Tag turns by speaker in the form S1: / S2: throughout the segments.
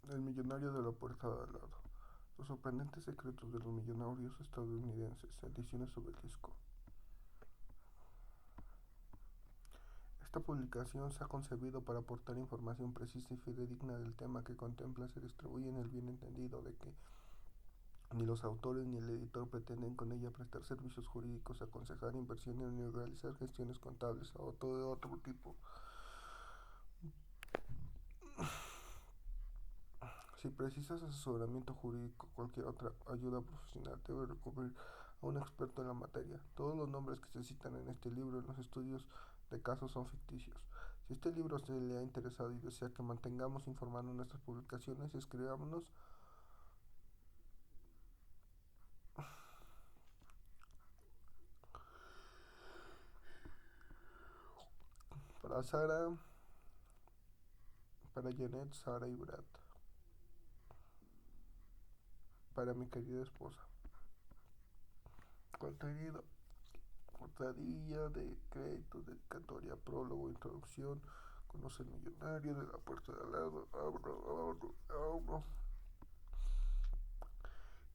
S1: El millonario de la puerta de al lado. Los sorprendentes secretos de los millonarios estadounidenses. Ediciones sobre el disco. Esta publicación se ha concebido para aportar información precisa y fidedigna del tema que contempla. Se distribuye en el bien entendido de que ni los autores ni el editor pretenden con ella prestar servicios jurídicos, aconsejar inversiones ni realizar gestiones contables o todo de otro tipo. Si precisas asesoramiento jurídico o cualquier otra ayuda profesional, debe recurrir a un experto en la materia. Todos los nombres que se citan en este libro en los estudios de casos son ficticios. Si este libro se le ha interesado y desea que mantengamos informando nuestras publicaciones, escribámonos para Sara, para Janet, Sara y Brad, para mi querida esposa. Contenido: portadilla de crédito, dedicatoria, prólogo, introducción. Conoce el millonario de la puerta de al lado. Abro.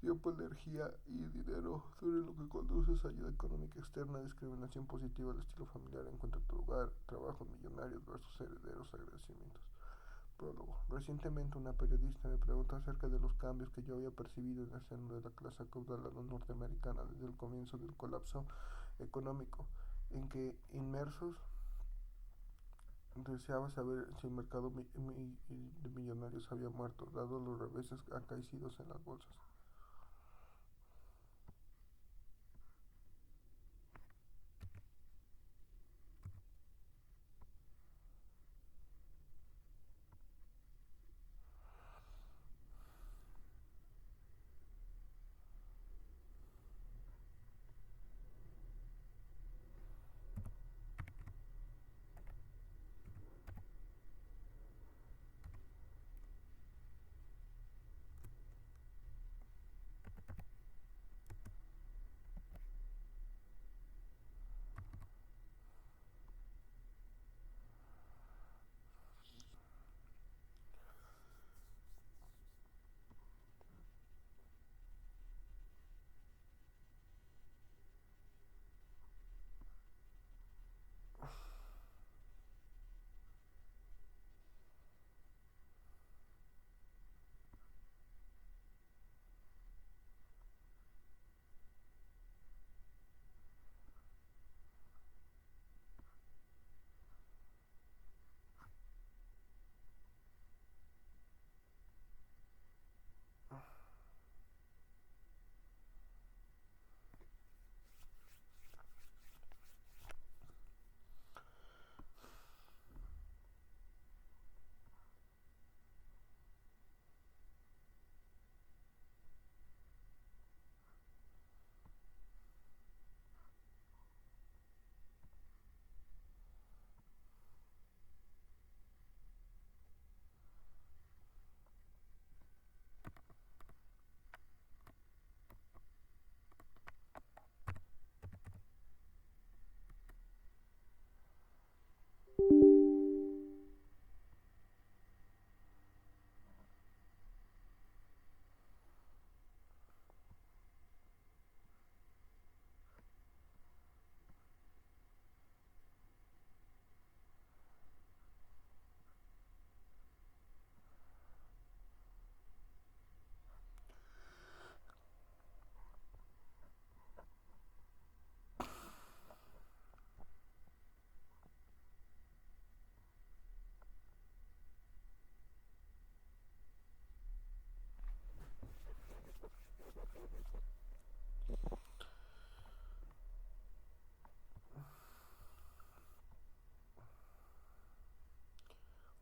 S1: Tiempo, energía y dinero sobre lo que conduces, ayuda económica externa, discriminación positiva al estilo familiar, encuentra tu lugar, trabajos millonarios versus herederos, agradecimientos. Prólogo. Recientemente una periodista me preguntó acerca de los cambios que yo había percibido en el seno de la clase acaudalada norteamericana desde el comienzo del colapso económico en que inmersos. Deseaba saber si el mercado de millonarios había muerto, dado los reveses acaecidos en las bolsas.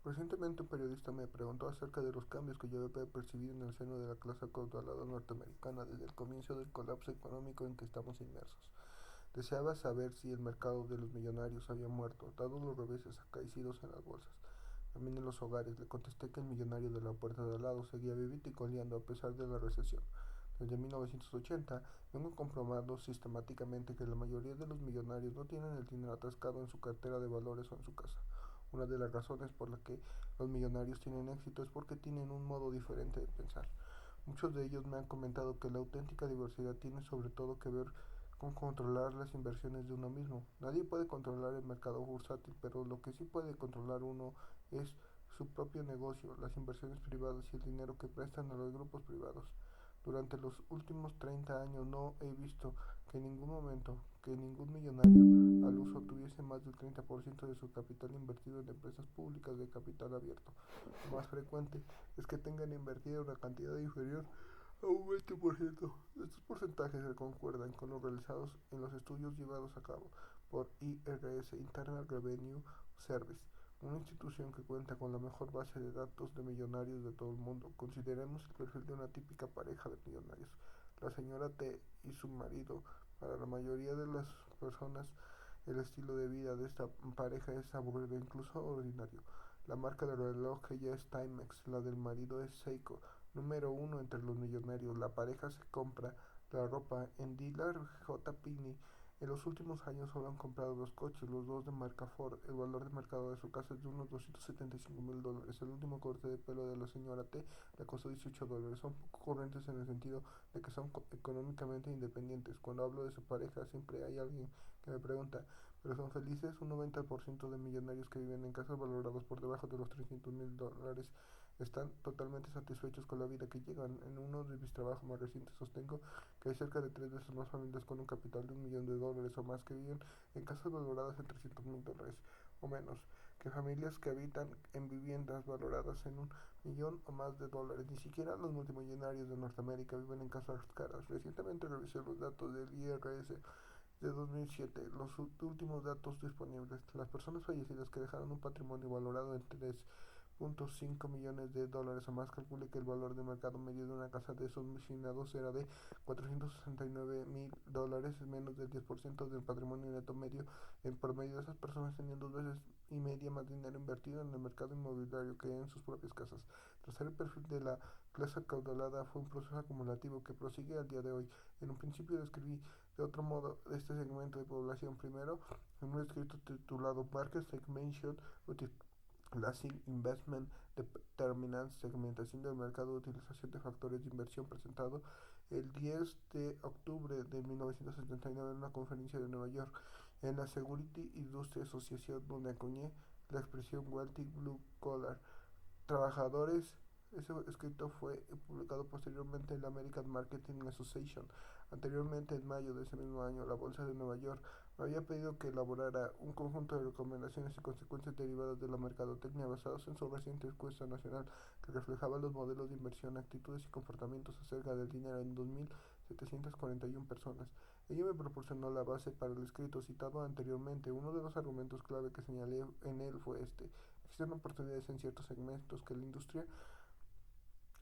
S1: Recientemente un periodista me preguntó acerca de los cambios que yo había percibido en el seno de la clase acaudalada norteamericana desde el comienzo del colapso económico en que estamos inmersos. Deseaba saber si el mercado de los millonarios había muerto, dado los reveses acaecidos en las bolsas. También en los hogares. Le contesté que el millonario de la puerta de al lado seguía vivito y coleando a pesar de la recesión. Desde 1980 vengo comprobando sistemáticamente que la mayoría de los millonarios no tienen el dinero atascado en su cartera de valores o en su casa. Una de las razones por las que los millonarios tienen éxito es porque tienen un modo diferente de pensar. Muchos de ellos me han comentado que la auténtica diversidad tiene sobre todo que ver con controlar las inversiones de uno mismo. Nadie puede controlar el mercado bursátil, pero lo que sí puede controlar uno es su propio negocio, las inversiones privadas y el dinero que prestan a los grupos privados. Durante los últimos 30 años no he visto que en ningún momento que ningún millonario al uso tuviese más del 30% de su capital invertido en empresas públicas de capital abierto. Lo más frecuente es que tengan invertido una cantidad inferior a un 20%. Estos porcentajes se concuerdan con los realizados en los estudios llevados a cabo por IRS, Internal Revenue Service, una institución que cuenta con la mejor base de datos de millonarios de todo el mundo. Consideremos el perfil de una típica pareja de millonarios. La señora T y su marido. Para la mayoría de las personas, el estilo de vida de esta pareja es aburrido, incluso ordinario. La marca de reloj ella es Timex, la del marido es Seiko. Número uno entre los millonarios. La pareja se compra la ropa en Dealer J. Pini. En los últimos años solo han comprado dos coches, los dos de marca Ford. El valor de mercado de su casa es de unos $275,000. El último corte de pelo de la señora T le costó $18. Son poco corrientes en el sentido de que son económicamente independientes. Cuando hablo de su pareja siempre hay alguien que me pregunta, ¿pero son felices? Un 90% de millonarios que viven en casas valoradas por debajo de los $300,000 están totalmente satisfechos con la vida que llevan. En uno de mis trabajos más recientes sostengo que hay cerca de 3 veces más familias con un capital de $1,000,000 o más que viven en casas valoradas en $300,000 o menos, que familias que habitan en viviendas valoradas en $1,000,000 o más. Ni siquiera los multimillonarios de Norteamérica viven en casas caras. Recientemente revisé los datos del IRS de 2007, los últimos datos disponibles. Las personas fallecidas que dejaron un patrimonio valorado en $3,5 millones o más, calcule que el valor de mercado medio de una casa de esos finados era de $469,000, menos del 10% del patrimonio neto medio. En promedio, esas personas tenían 2 veces y media más dinero invertido en el mercado inmobiliario que en sus propias casas. Trazar el perfil de la clase acaudalada fue un proceso acumulativo que prosigue al día de hoy. En un principio describí de otro modo este segmento de población. Primero, en un escrito titulado Market Segmentation Utilizing Investment Determinants, segmentación del mercado de utilización de factores de inversión, presentado el 10 de octubre de 1979 en una conferencia de Nueva York en la Security Industry Association, donde acuñé la expresión Wealthy Blue Collar trabajadores. Ese escrito fue publicado posteriormente en la American Marketing Association. Anteriormente, en mayo de ese mismo año, la Bolsa de Nueva York me había pedido que elaborara un conjunto de recomendaciones y consecuencias derivadas de la mercadotecnia basados en su reciente encuesta nacional que reflejaba los modelos de inversión, actitudes y comportamientos acerca del dinero en 2.741 personas. Ello me proporcionó la base para el escrito citado anteriormente. Uno de los argumentos clave que señalé en él fue este: existen oportunidades en ciertos segmentos que la industria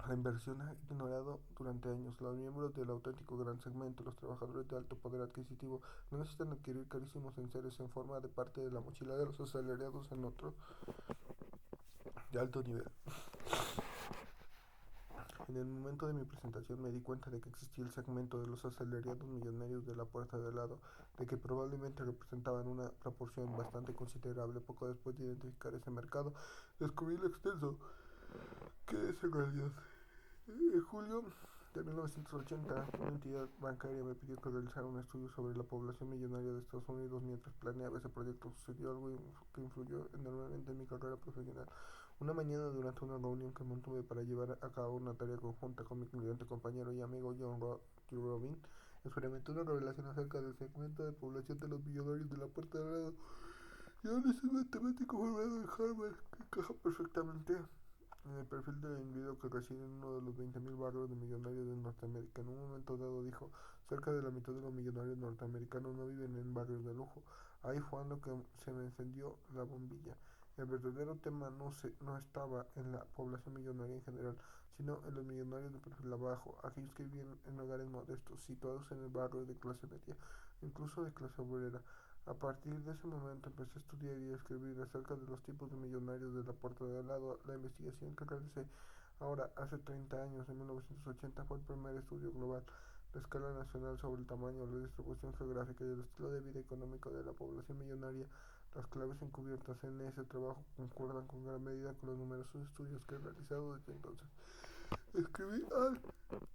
S1: la inversión ha ignorado durante años. Los miembros del auténtico gran segmento, los trabajadores de alto poder adquisitivo, no necesitan adquirir carísimos enseres en forma de parte de la mochila de los asalariados en otro de alto nivel. En el momento de mi presentación me di cuenta de que existía el segmento de los asalariados millonarios de la puerta de al lado, de que probablemente representaban una proporción bastante considerable. Poco después de identificar ese mercado, descubrí lo extenso que es en realidad. En julio de 1980, una entidad bancaria me pidió que realizara un estudio sobre la población millonaria de Estados Unidos. Mientras planeaba ese proyecto, sucedió algo que influyó enormemente en mi carrera profesional. Una mañana, durante una reunión que mantuve para llevar a cabo una tarea conjunta con mi cliente, compañero y amigo Robin, experimenté una revelación acerca del segmento de población de los millonarios de la puerta de al lado. Yo no soy matemático formado en Harvard, que encaja perfectamente en el perfil del individuo que reside en uno de los 20.000 barrios de millonarios de Norteamérica. En un momento dado dijo, cerca de la mitad de los millonarios norteamericanos no viven en barrios de lujo. Ahí fue cuando que se me encendió la bombilla. El verdadero tema no estaba en la población millonaria en general, sino en los millonarios de perfil bajo, aquellos que viven en hogares modestos, situados en el barrio de clase media, incluso de clase obrera. A partir de ese momento empecé a estudiar y a escribir acerca de los tipos de millonarios de la puerta de al lado. La investigación que realicé ahora hace 30 años, en 1980, fue el primer estudio global de escala nacional sobre el tamaño, la distribución geográfica y el estilo de vida económico de la población millonaria Las claves encubiertas en ese trabajo concuerdan con gran medida con los numerosos estudios que he realizado desde entonces. Escribí al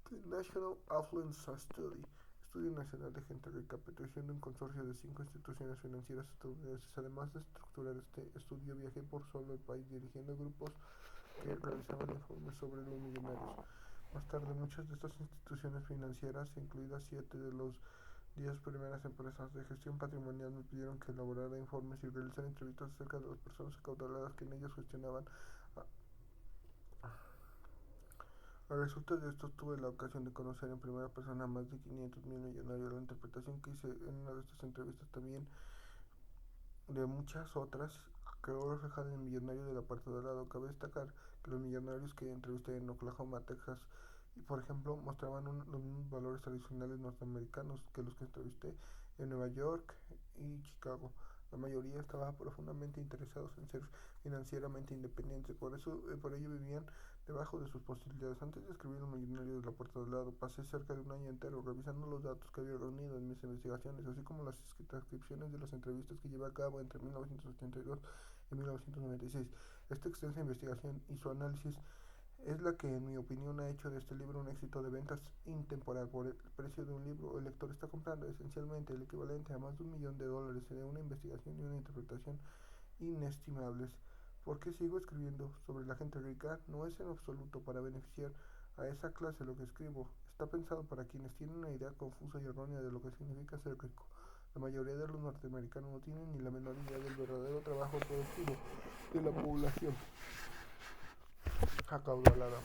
S1: The National Affluence Study, Estudio Nacional de Gente Rica, petición de un consorcio de 5 instituciones financieras estadounidenses. Además de estructurar este estudio, viajé por solo el país dirigiendo grupos que realizaban informes sobre los millonarios. Más tarde, muchas de estas instituciones financieras, incluidas 7 de los 10 primeras empresas de gestión patrimonial, me pidieron que elaborara informes y realizara entrevistas acerca de las personas acaudaladas que en ellos gestionaban. A resulta de esto, tuve la ocasión de conocer en primera persona a más de 500.000 millonarios. La interpretación que hice en una de estas entrevistas, también de muchas otras, quedó reflejada en el millonario de la parte de lado. Cabe destacar que los millonarios que entrevisté en Oklahoma, Texas, y por ejemplo, mostraban los mismos valores tradicionales norteamericanos que los que entrevisté en Nueva York y Chicago. La mayoría estaba profundamente interesados en ser financieramente independientes, por ello vivían debajo de sus posibilidades. Antes de escribir Los Millonarios de la Puerta del Lado, pasé cerca de un año entero revisando los datos que había reunido en mis investigaciones, así como las transcripciones de las entrevistas que llevé a cabo entre 1982 y 1996. Esta extensa investigación y su análisis es la que, en mi opinión, ha hecho de este libro un éxito de ventas intemporal. Por el precio de un libro, el lector está comprando esencialmente el equivalente a más de $1.000.000 de una investigación y una interpretación inestimables. ¿Por qué sigo escribiendo sobre la gente rica? No es en absoluto para beneficiar a esa clase lo que escribo. Está pensado para quienes tienen una idea confusa y errónea de lo que significa ser rico. La mayoría de los norteamericanos no tienen ni la menor idea del verdadero trabajo productivo de la población acaudalada.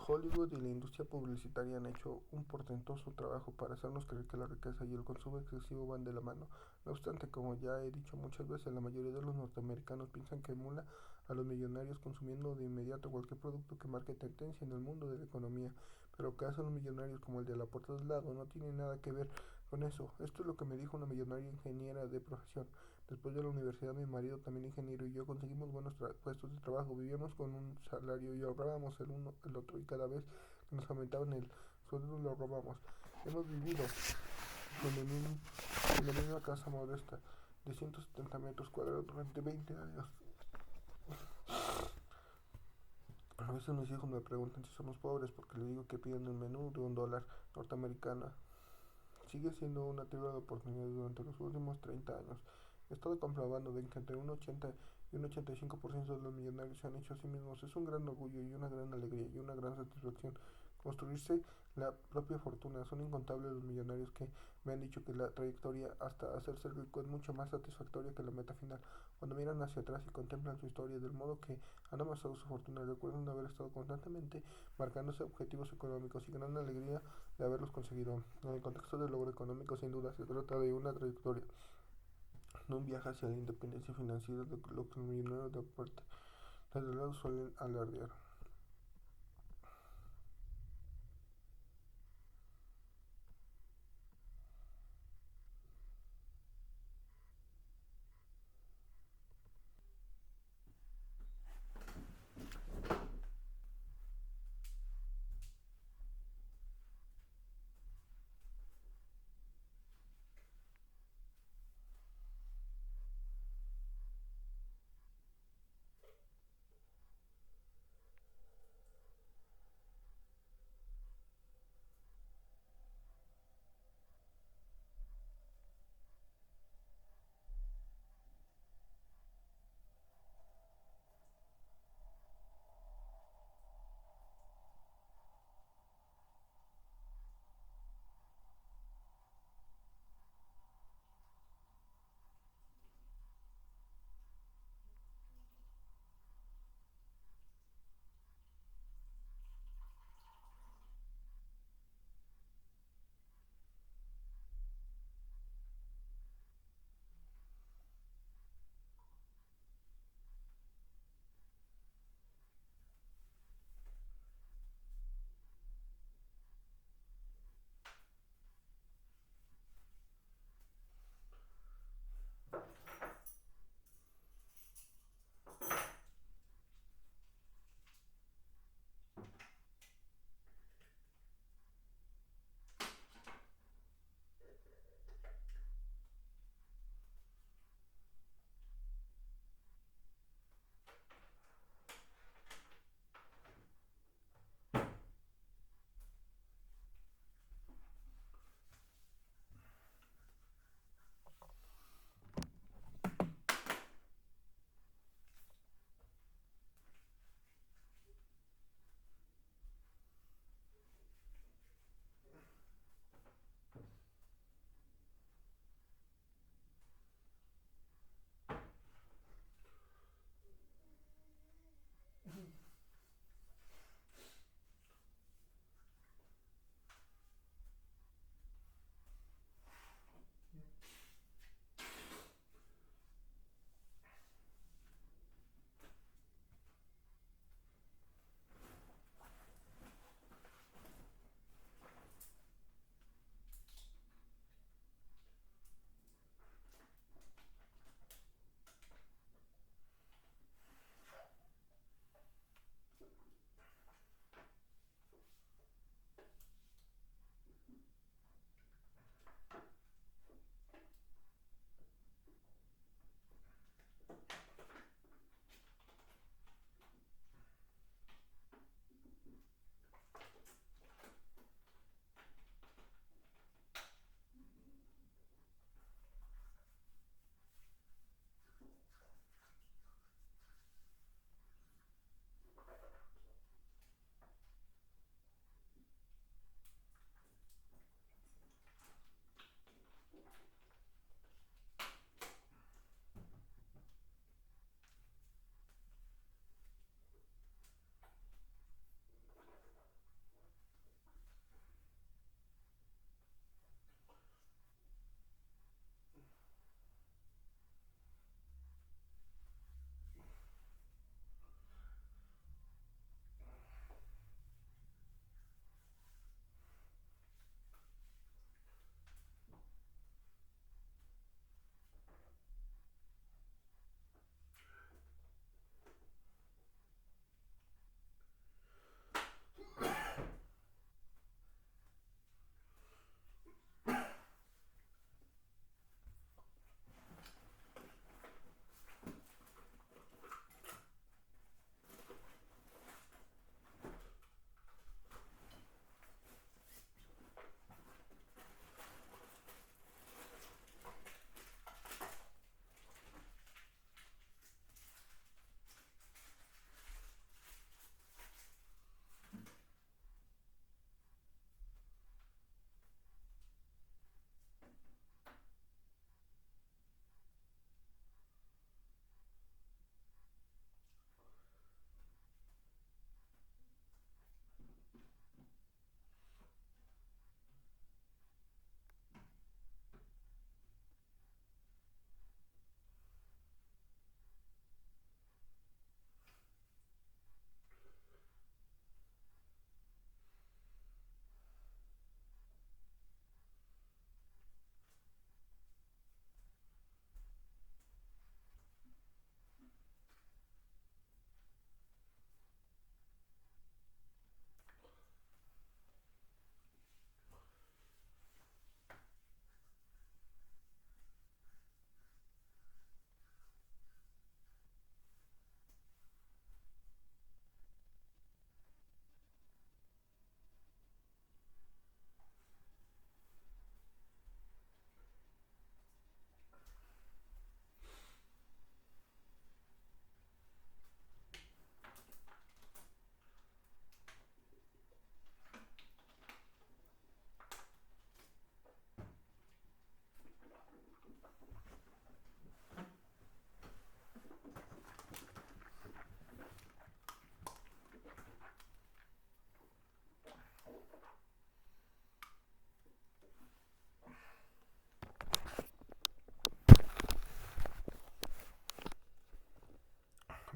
S1: Hollywood y la industria publicitaria han hecho un portentoso trabajo para hacernos creer que la riqueza y el consumo excesivo van de la mano. No obstante, como ya he dicho muchas veces, la mayoría de los norteamericanos piensan que emula a los millonarios consumiendo de inmediato cualquier producto que marque tendencia en el mundo de la economía. Pero casos los millonarios como el de la puerta del lado no tienen nada que ver con eso. Esto es lo que me dijo una millonaria ingeniera de profesión. Después de la universidad, mi marido, también ingeniero, y yo conseguimos buenos puestos de trabajo. Vivíamos con un salario y ahorrábamos el uno el otro, y cada vez que nos aumentaban el sueldo lo ahorrábamos. Hemos vivido en la misma casa modesta de 170 metros cuadrados durante 20 años. A veces mis hijos me preguntan si somos pobres porque les digo que piden un menú de $1 norteamericana. Sigue siendo una tierra de oportunidades durante los últimos 30 años. He estado comprobando de que entre un 80 y un 85% de los millonarios se han hecho a sí mismos. Es un gran orgullo y una gran alegría y una gran satisfacción construirse la propia fortuna. Son incontables los millonarios que me han dicho que la trayectoria hasta hacerse rico es mucho más satisfactoria que la meta final. Cuando miran hacia atrás y contemplan su historia del modo que han amasado su fortuna, recuerdan haber estado constantemente marcándose objetivos económicos y gran alegría de haberlos conseguido. En el contexto del logro económico, sin duda, se trata de una trayectoria, no un viaje hacia la independencia financiera, de lo que los millonarios de parte desde lado suelen alardear.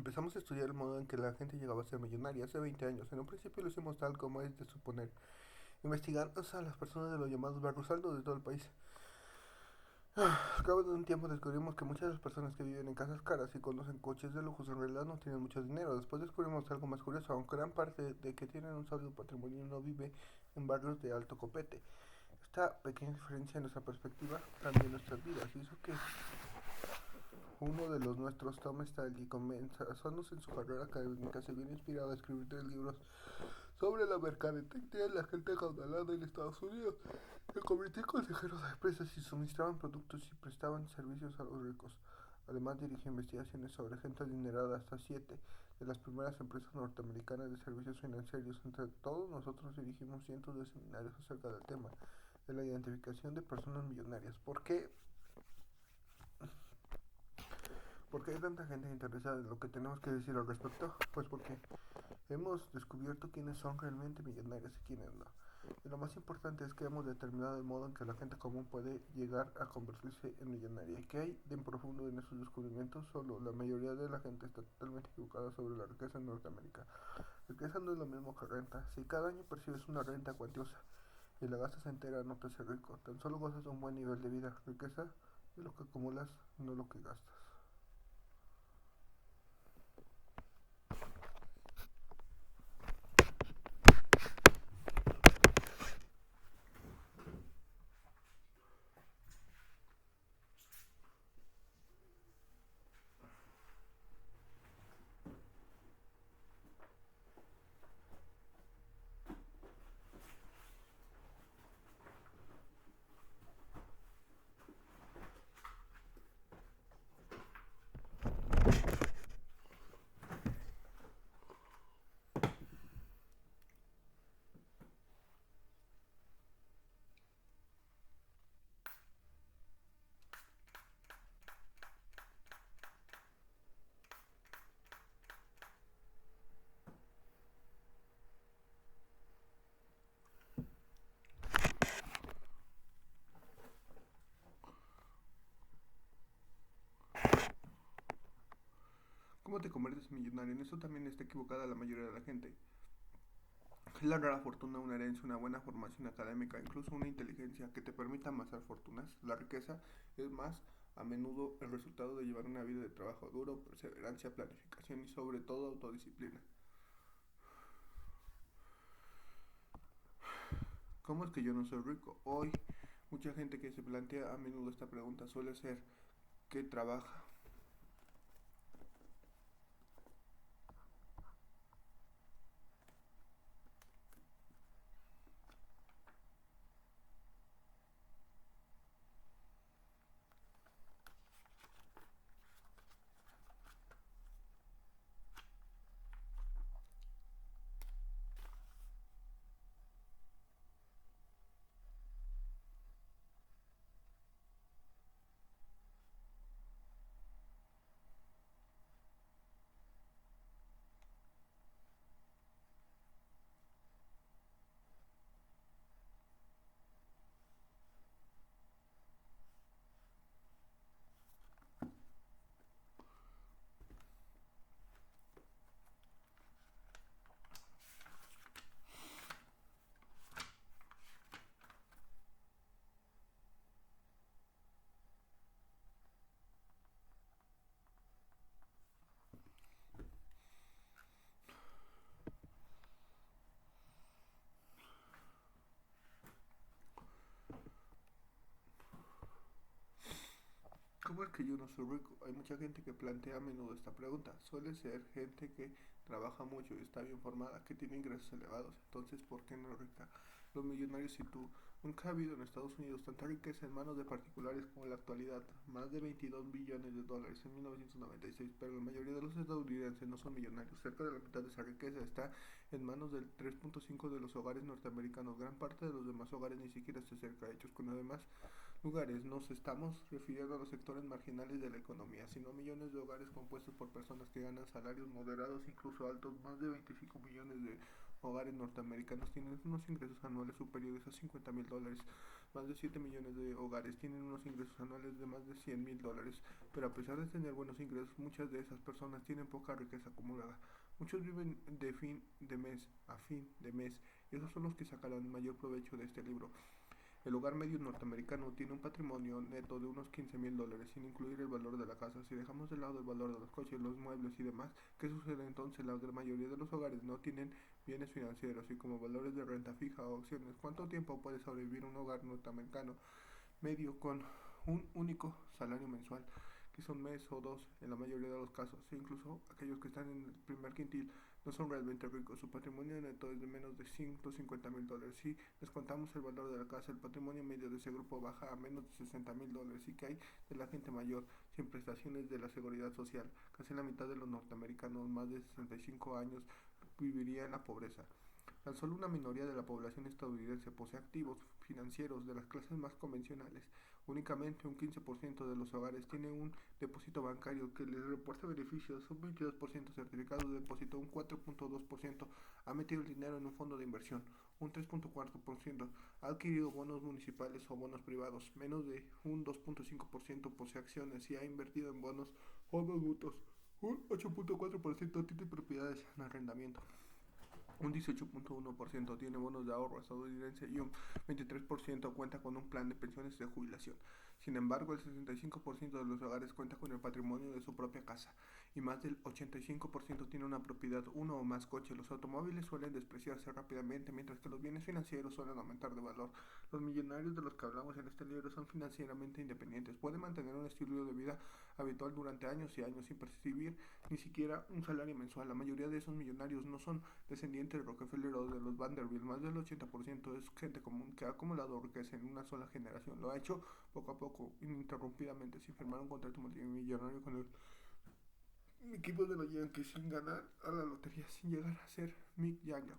S1: Empezamos a estudiar el modo en que la gente llegaba a ser millonaria hace 20 años. En un principio lo hicimos tal como es de suponer, investigando a las personas de los llamados barrios altos de todo el país. Al cabo de un tiempo descubrimos que muchas de las personas que viven en casas caras y conducen coches de lujo en realidad no tienen mucho dinero. Después descubrimos algo más curioso, aunque gran parte de que tienen un sólido patrimonio no vive en barrios de alto copete. Esta pequeña diferencia en nuestra perspectiva cambió nuestras vidas. Hizo que uno de los nuestros, Tom Stanley, comenzándose en su carrera académica, se viene inspirado a escribir 3 libros sobre la mercadotecnia de la gente acaudalada en Estados Unidos. Se convirtió en consejero de empresas y suministraban productos y prestaban servicios a los ricos. Además dirigió investigaciones sobre gente adinerada hasta 7 de las primeras empresas norteamericanas de servicios financieros. Entre todos nosotros dirigimos cientos de seminarios acerca del tema de la identificación de personas millonarias. ¿Por qué hay tanta gente interesada en lo que tenemos que decir al respecto? Pues porque hemos descubierto quiénes son realmente millonarios y quiénes no. Y lo más importante es que hemos determinado el modo en que la gente común puede llegar a convertirse en millonaria. ¿Y qué hay de profundo en esos descubrimientos? Solo la mayoría de la gente está totalmente equivocada sobre la riqueza en Norteamérica. Riqueza no es lo mismo que renta. Si cada año percibes una renta cuantiosa y la gastas entera, no te hace rico. Tan solo gozas de un buen nivel de vida. Riqueza es lo que acumulas, no lo que gastas. ¿Cómo te conviertes en millonario? En eso también está equivocada la mayoría de la gente. Es la rara fortuna, una herencia, una buena formación académica, incluso una inteligencia que te permita amasar fortunas. La riqueza es más a menudo el resultado de llevar una vida de trabajo duro, perseverancia, planificación y sobre todo autodisciplina. ¿Cómo es que yo no soy rico? Hoy, mucha gente que se plantea a menudo esta pregunta suele ser ¿qué trabaja? ¿Cómo es que yo no soy rico? Hay mucha gente que plantea a menudo esta pregunta. Suele ser gente que trabaja mucho y está bien formada, que tiene ingresos elevados. Entonces, ¿por qué no es rica? Los millonarios y tú. Nunca ha habido en Estados Unidos tanta riqueza en manos de particulares como en la actualidad. Más de 22 billones de dólares en 1996, pero la mayoría de los estadounidenses no son millonarios. Cerca de la mitad de esa riqueza está en manos del 3.5 de los hogares norteamericanos. Gran parte de los demás hogares ni siquiera se acerca a ellos, con además lugares. Nos estamos refiriendo a los sectores marginales de la economía, sino millones de hogares compuestos por personas que ganan salarios moderados, incluso altos. Más de 25 millones de hogares norteamericanos tienen unos ingresos anuales superiores a $50,000. Más de 7 millones de hogares tienen unos ingresos anuales de más de $100,000, pero a pesar de tener buenos ingresos, muchas de esas personas tienen poca riqueza acumulada. Muchos viven de fin de mes a fin de mes, y esos son los que sacarán mayor provecho de este libro. El hogar medio norteamericano tiene un patrimonio neto de unos $15,000, sin incluir el valor de la casa. Si dejamos de lado el valor de los coches, los muebles y demás, ¿qué sucede entonces? La gran mayoría de los hogares no tienen bienes financieros, así como valores de renta fija o opciones. ¿Cuánto tiempo puede sobrevivir un hogar norteamericano medio con un único salario mensual, que son un mes o dos en la mayoría de los casos? E incluso aquellos que están en el primer quintil no son realmente ricos. Su patrimonio neto es de menos de $150,000. Si descontamos el valor de la casa, el patrimonio medio de ese grupo baja a menos de $60,000. ¿Y que hay de la gente mayor sin prestaciones de la seguridad social? Casi la mitad de los norteamericanos más de 65 años viviría en la pobreza. Tan solo una minoría de la población estadounidense posee activos financieros de las clases más convencionales. Únicamente un 15% de los hogares tiene un depósito bancario que les reporta beneficios, un 22% certificado de depósito, un 4.2% ha metido el dinero en un fondo de inversión, un 3.4% ha adquirido bonos municipales o bonos privados, menos de un 2.5% posee acciones y ha invertido en bonos o mutuos, un 8.4% tiene propiedades en arrendamiento. Un 18.1% tiene bonos de ahorro estadounidense y un 23% cuenta con un plan de pensiones de jubilación. Sin embargo, el 65% de los hogares cuenta con el patrimonio de su propia casa y más del 85% tiene una propiedad, uno o más coches. Los automóviles suelen despreciarse rápidamente, mientras que los bienes financieros suelen aumentar de valor. Los millonarios de los que hablamos en este libro son financieramente independientes. Pueden mantener un estilo de vida habitual durante años y años sin percibir ni siquiera un salario mensual. La mayoría de esos millonarios no son descendientes de Rockefeller o de los Vanderbilt. Más del 80% es gente común que ha acumulado riqueza en una sola generación. Lo ha hecho poco a poco, ininterrumpidamente, sin firmar un contrato multimillonario con el equipo de los Yankees, sin ganar a la lotería, sin llegar a ser Mick Jagger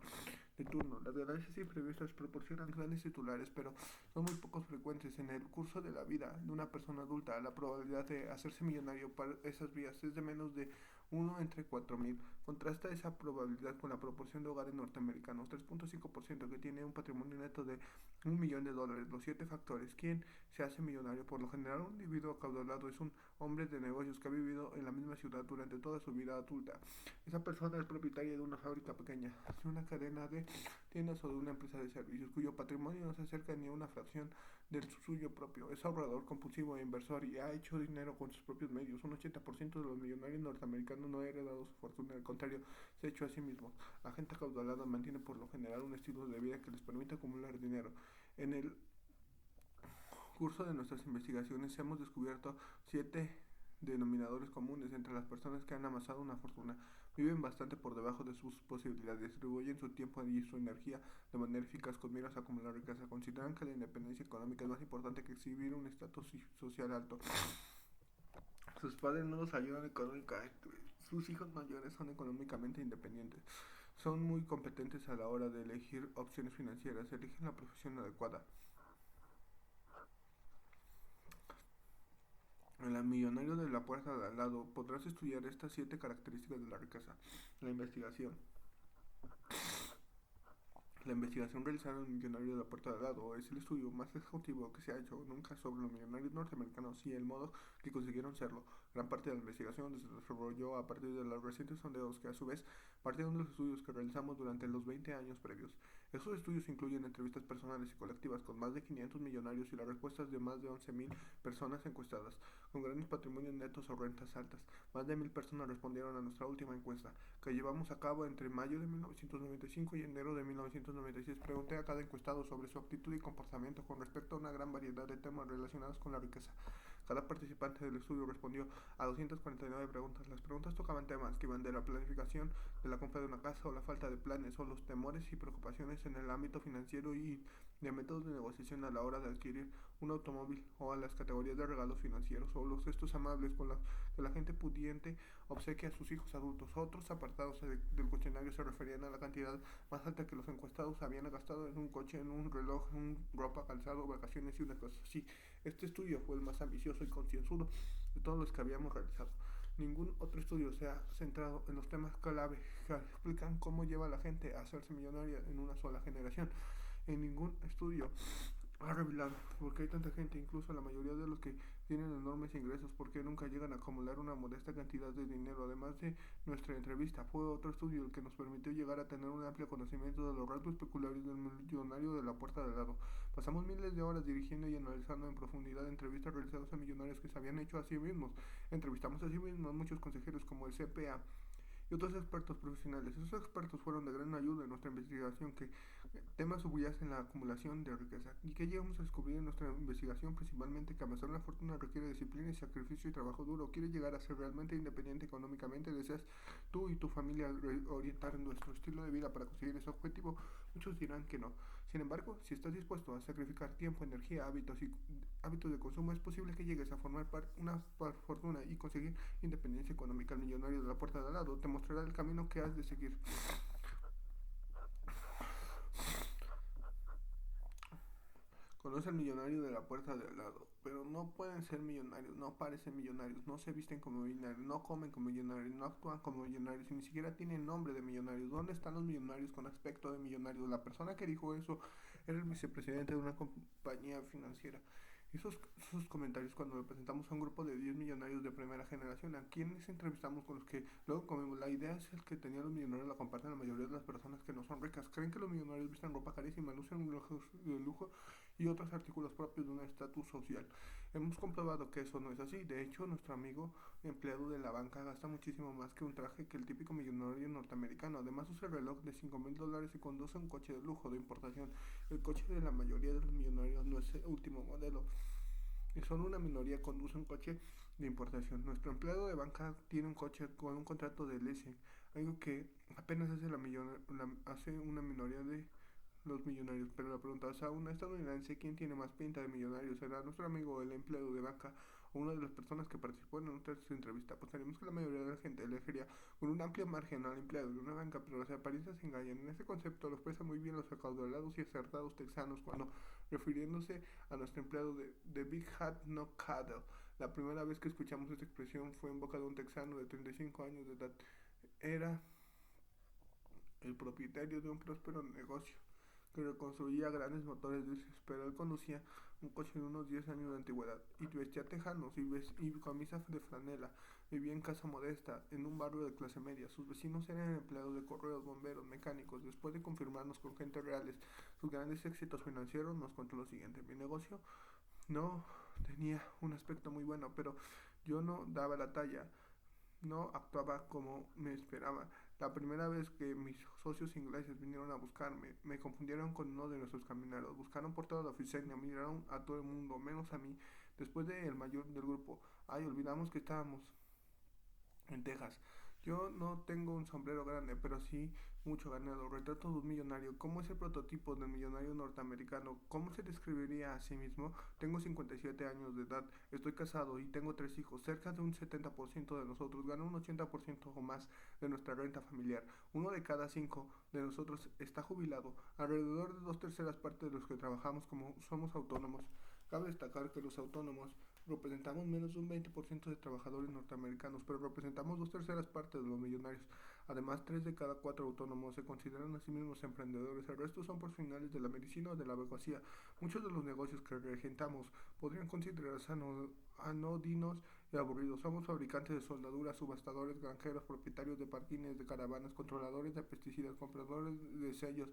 S1: de turno. Las ganancias imprevistas proporcionan grandes titulares, pero son muy pocos frecuentes. En el curso de la vida de una persona adulta, la probabilidad de hacerse millonario por esas vías es de menos de 1 entre 4,000. Contrasta esa probabilidad con la proporción de hogares norteamericanos, 3.5%, que tiene un patrimonio neto de $1,000,000. Los 7 factores. ¿Quién se hace millonario? Por lo general, un individuo acaudalado es un hombre de negocios que ha vivido en la misma ciudad durante toda su vida adulta. Esa persona es propietaria de una fábrica pequeña, de una cadena de tiendas o de una empresa de servicios, cuyo patrimonio no se acerca ni a una fracción del suyo propio. Es ahorrador compulsivo e inversor y ha hecho dinero con sus propios medios. Un 80% de los millonarios norteamericanos no ha heredado su fortuna, al contrario, se ha hecho a sí mismo. La gente acaudalada mantiene por lo general un estilo de vida que les permite acumular dinero. En el curso de nuestras investigaciones hemos descubierto 7 denominadores comunes entre las personas que han amasado una fortuna. Viven bastante por debajo de sus posibilidades, distribuyen su tiempo y su energía de manera eficaz con miras a acumular riqueza. Consideran que la independencia económica es más importante que exhibir un estatus social alto. Sus padres no los ayudan económicamente. Sus hijos mayores son económicamente independientes. Son muy competentes a la hora de elegir opciones financieras. Eligen la profesión adecuada. En la millonario de la puerta de al lado podrás estudiar estas 7 características de la riqueza. La investigación. La investigación realizada en el millonario de la puerta de al lado es el estudio más exhaustivo que se ha hecho nunca sobre los millonarios norteamericanos y el modo que consiguieron serlo. Gran parte de la investigación se desarrolló a partir de los recientes sondeos que a su vez partieron de los estudios que realizamos durante los 20 años previos. Estos estudios incluyen entrevistas personales y colectivas con más de 500 millonarios y las respuestas de más de 11,000 personas encuestadas, con grandes patrimonios netos o rentas altas. Más de 1,000 personas respondieron a nuestra última encuesta, que llevamos a cabo entre mayo de 1995 y enero de 1996. Pregunté a cada encuestado sobre su actitud y comportamiento con respecto a una gran variedad de temas relacionados con la riqueza. Cada participante del estudio respondió a 249 preguntas. Las preguntas tocaban temas que iban de la planificación de la compra de una casa o la falta de planes o los temores y preocupaciones en el ámbito financiero y de métodos de negociación a la hora de adquirir un automóvil o a las categorías de regalos financieros o los gestos amables con los que la gente pudiente obsequia a sus hijos adultos. Otros apartados del cuestionario se referían a la cantidad más alta que los encuestados habían gastado en un coche, en un reloj, en ropa, calzado, vacaciones y unas cosas así. Este estudio fue el más ambicioso y concienzudo de todos los que habíamos realizado. Ningún otro estudio se ha centrado en los temas clave que explican cómo lleva a la gente a hacerse millonaria en una sola generación. En ningún estudio ha revelado por qué hay tanta gente, incluso la mayoría de los que tienen enormes ingresos, por qué nunca llegan a acumular una modesta cantidad de dinero. Además de nuestra entrevista, fue otro estudio el que nos permitió llegar a tener un amplio conocimiento de los rasgos peculiares del millonario de la puerta de al lado. Pasamos miles de horas dirigiendo y analizando en profundidad entrevistas realizadas a millonarios que se habían hecho a sí mismos. Entrevistamos a sí mismos a muchos consejeros como el CPA y otros expertos profesionales. Esos expertos fueron de gran ayuda en nuestra investigación, que temas subyacen la acumulación de riqueza. ¿Y que llegamos a descubrir en nuestra investigación? Principalmente que amasar una fortuna requiere disciplina y sacrificio y trabajo duro. ¿Quieres llegar a ser realmente independiente económicamente? ¿Deseas tú y tu familia orientar nuestro estilo de vida para conseguir ese objetivo? Muchos dirán que no. Sin embargo, si estás dispuesto a sacrificar tiempo, energía, hábitos de consumo, es posible que llegues a formar una fortuna y conseguir independencia económica. El millonario de la puerta de al lado te mostrará el camino que has de seguir. Conoce al millonario de la puerta de al lado, pero no pueden ser millonarios, no parecen millonarios, no se visten como millonarios, no comen como millonarios, no actúan como millonarios y ni siquiera tienen nombre de millonarios. ¿Dónde están los millonarios con aspecto de millonarios? La persona que dijo eso era el vicepresidente de una compañía financiera. Esos comentarios cuando le presentamos a un grupo de 10 millonarios de primera generación, a quienes entrevistamos con los que luego comemos. La idea es el que tenían los millonarios la comparten la mayoría de las personas que no son ricas. Creen que los millonarios visten ropa carísima, lucen relojes de lujo y otros artículos propios de un estatus social. Hemos comprobado que eso no es así. De hecho, nuestro amigo empleado de la banca gasta muchísimo más que un traje que el típico millonario norteamericano. Además usa el reloj de $5,000 y conduce un coche de lujo de importación. El coche de la mayoría de los millonarios no es el último modelo y solo una minoría conduce un coche de importación. Nuestro empleado de banca tiene un coche con un contrato de leasing, algo que apenas hace una minoría de los millonarios. Pero la pregunta es: a un estadounidense, ¿quién tiene más pinta de millonario? ¿Será nuestro amigo el empleado de banca o una de las personas que participó en nuestra entrevista? Apostaríamos que la mayoría de la gente elegiría con un amplio margen al empleado de una banca, pero las apariencias engañan. En este concepto lo expresan muy bien los acaudalados y acertados texanos cuando, refiriéndose a nuestro empleado de Big Hat No Cattle. La primera vez que escuchamos esta expresión fue en boca de un texano de 35 años de edad. Era el propietario de un próspero negocio que reconstruía grandes motores diésel, pero él conducía un coche de unos 10 años de antigüedad y vestía tejanos y camisa de franela. Vivía en casa modesta, en un barrio de clase media. Sus vecinos eran empleados de correos, bomberos, mecánicos. Después de confirmarnos con gente reales sus grandes éxitos financieros, nos contó lo siguiente: mi negocio no tenía un aspecto muy bueno, pero yo no daba la talla, no actuaba como me esperaba. La primera vez que mis socios ingleses vinieron a buscarme, me confundieron con uno de nuestros camineros. Buscaron por toda la oficina, miraron a todo el mundo, menos a mí. Después de el mayor del grupo, ay, olvidamos que estábamos en Texas. Yo no tengo un sombrero grande, pero sí mucho ganado. Retrato de un millonario. ¿Cómo es el prototipo del millonario norteamericano? ¿Cómo se describiría a sí mismo? Tengo 57 años de edad, estoy casado y tengo 3 hijos. Cerca de un 70% de nosotros gana un 80% o más de nuestra renta familiar. Uno de cada 5 de nosotros está jubilado. Alrededor de 2/3 partes de los que trabajamos como somos autónomos. Cabe destacar que los autónomos representamos menos de un 20% de trabajadores norteamericanos, pero representamos 2/3 partes de los millonarios. Además, 3 de cada 4 autónomos se consideran a sí mismos emprendedores. El resto son profesionales de la medicina o de la abogacía. Muchos de los negocios que regentamos podrían considerarse anodinos y aburridos. Somos fabricantes de soldaduras, subastadores, granjeros, propietarios de parkines, de caravanas, controladores de pesticidas, compradores de sellos,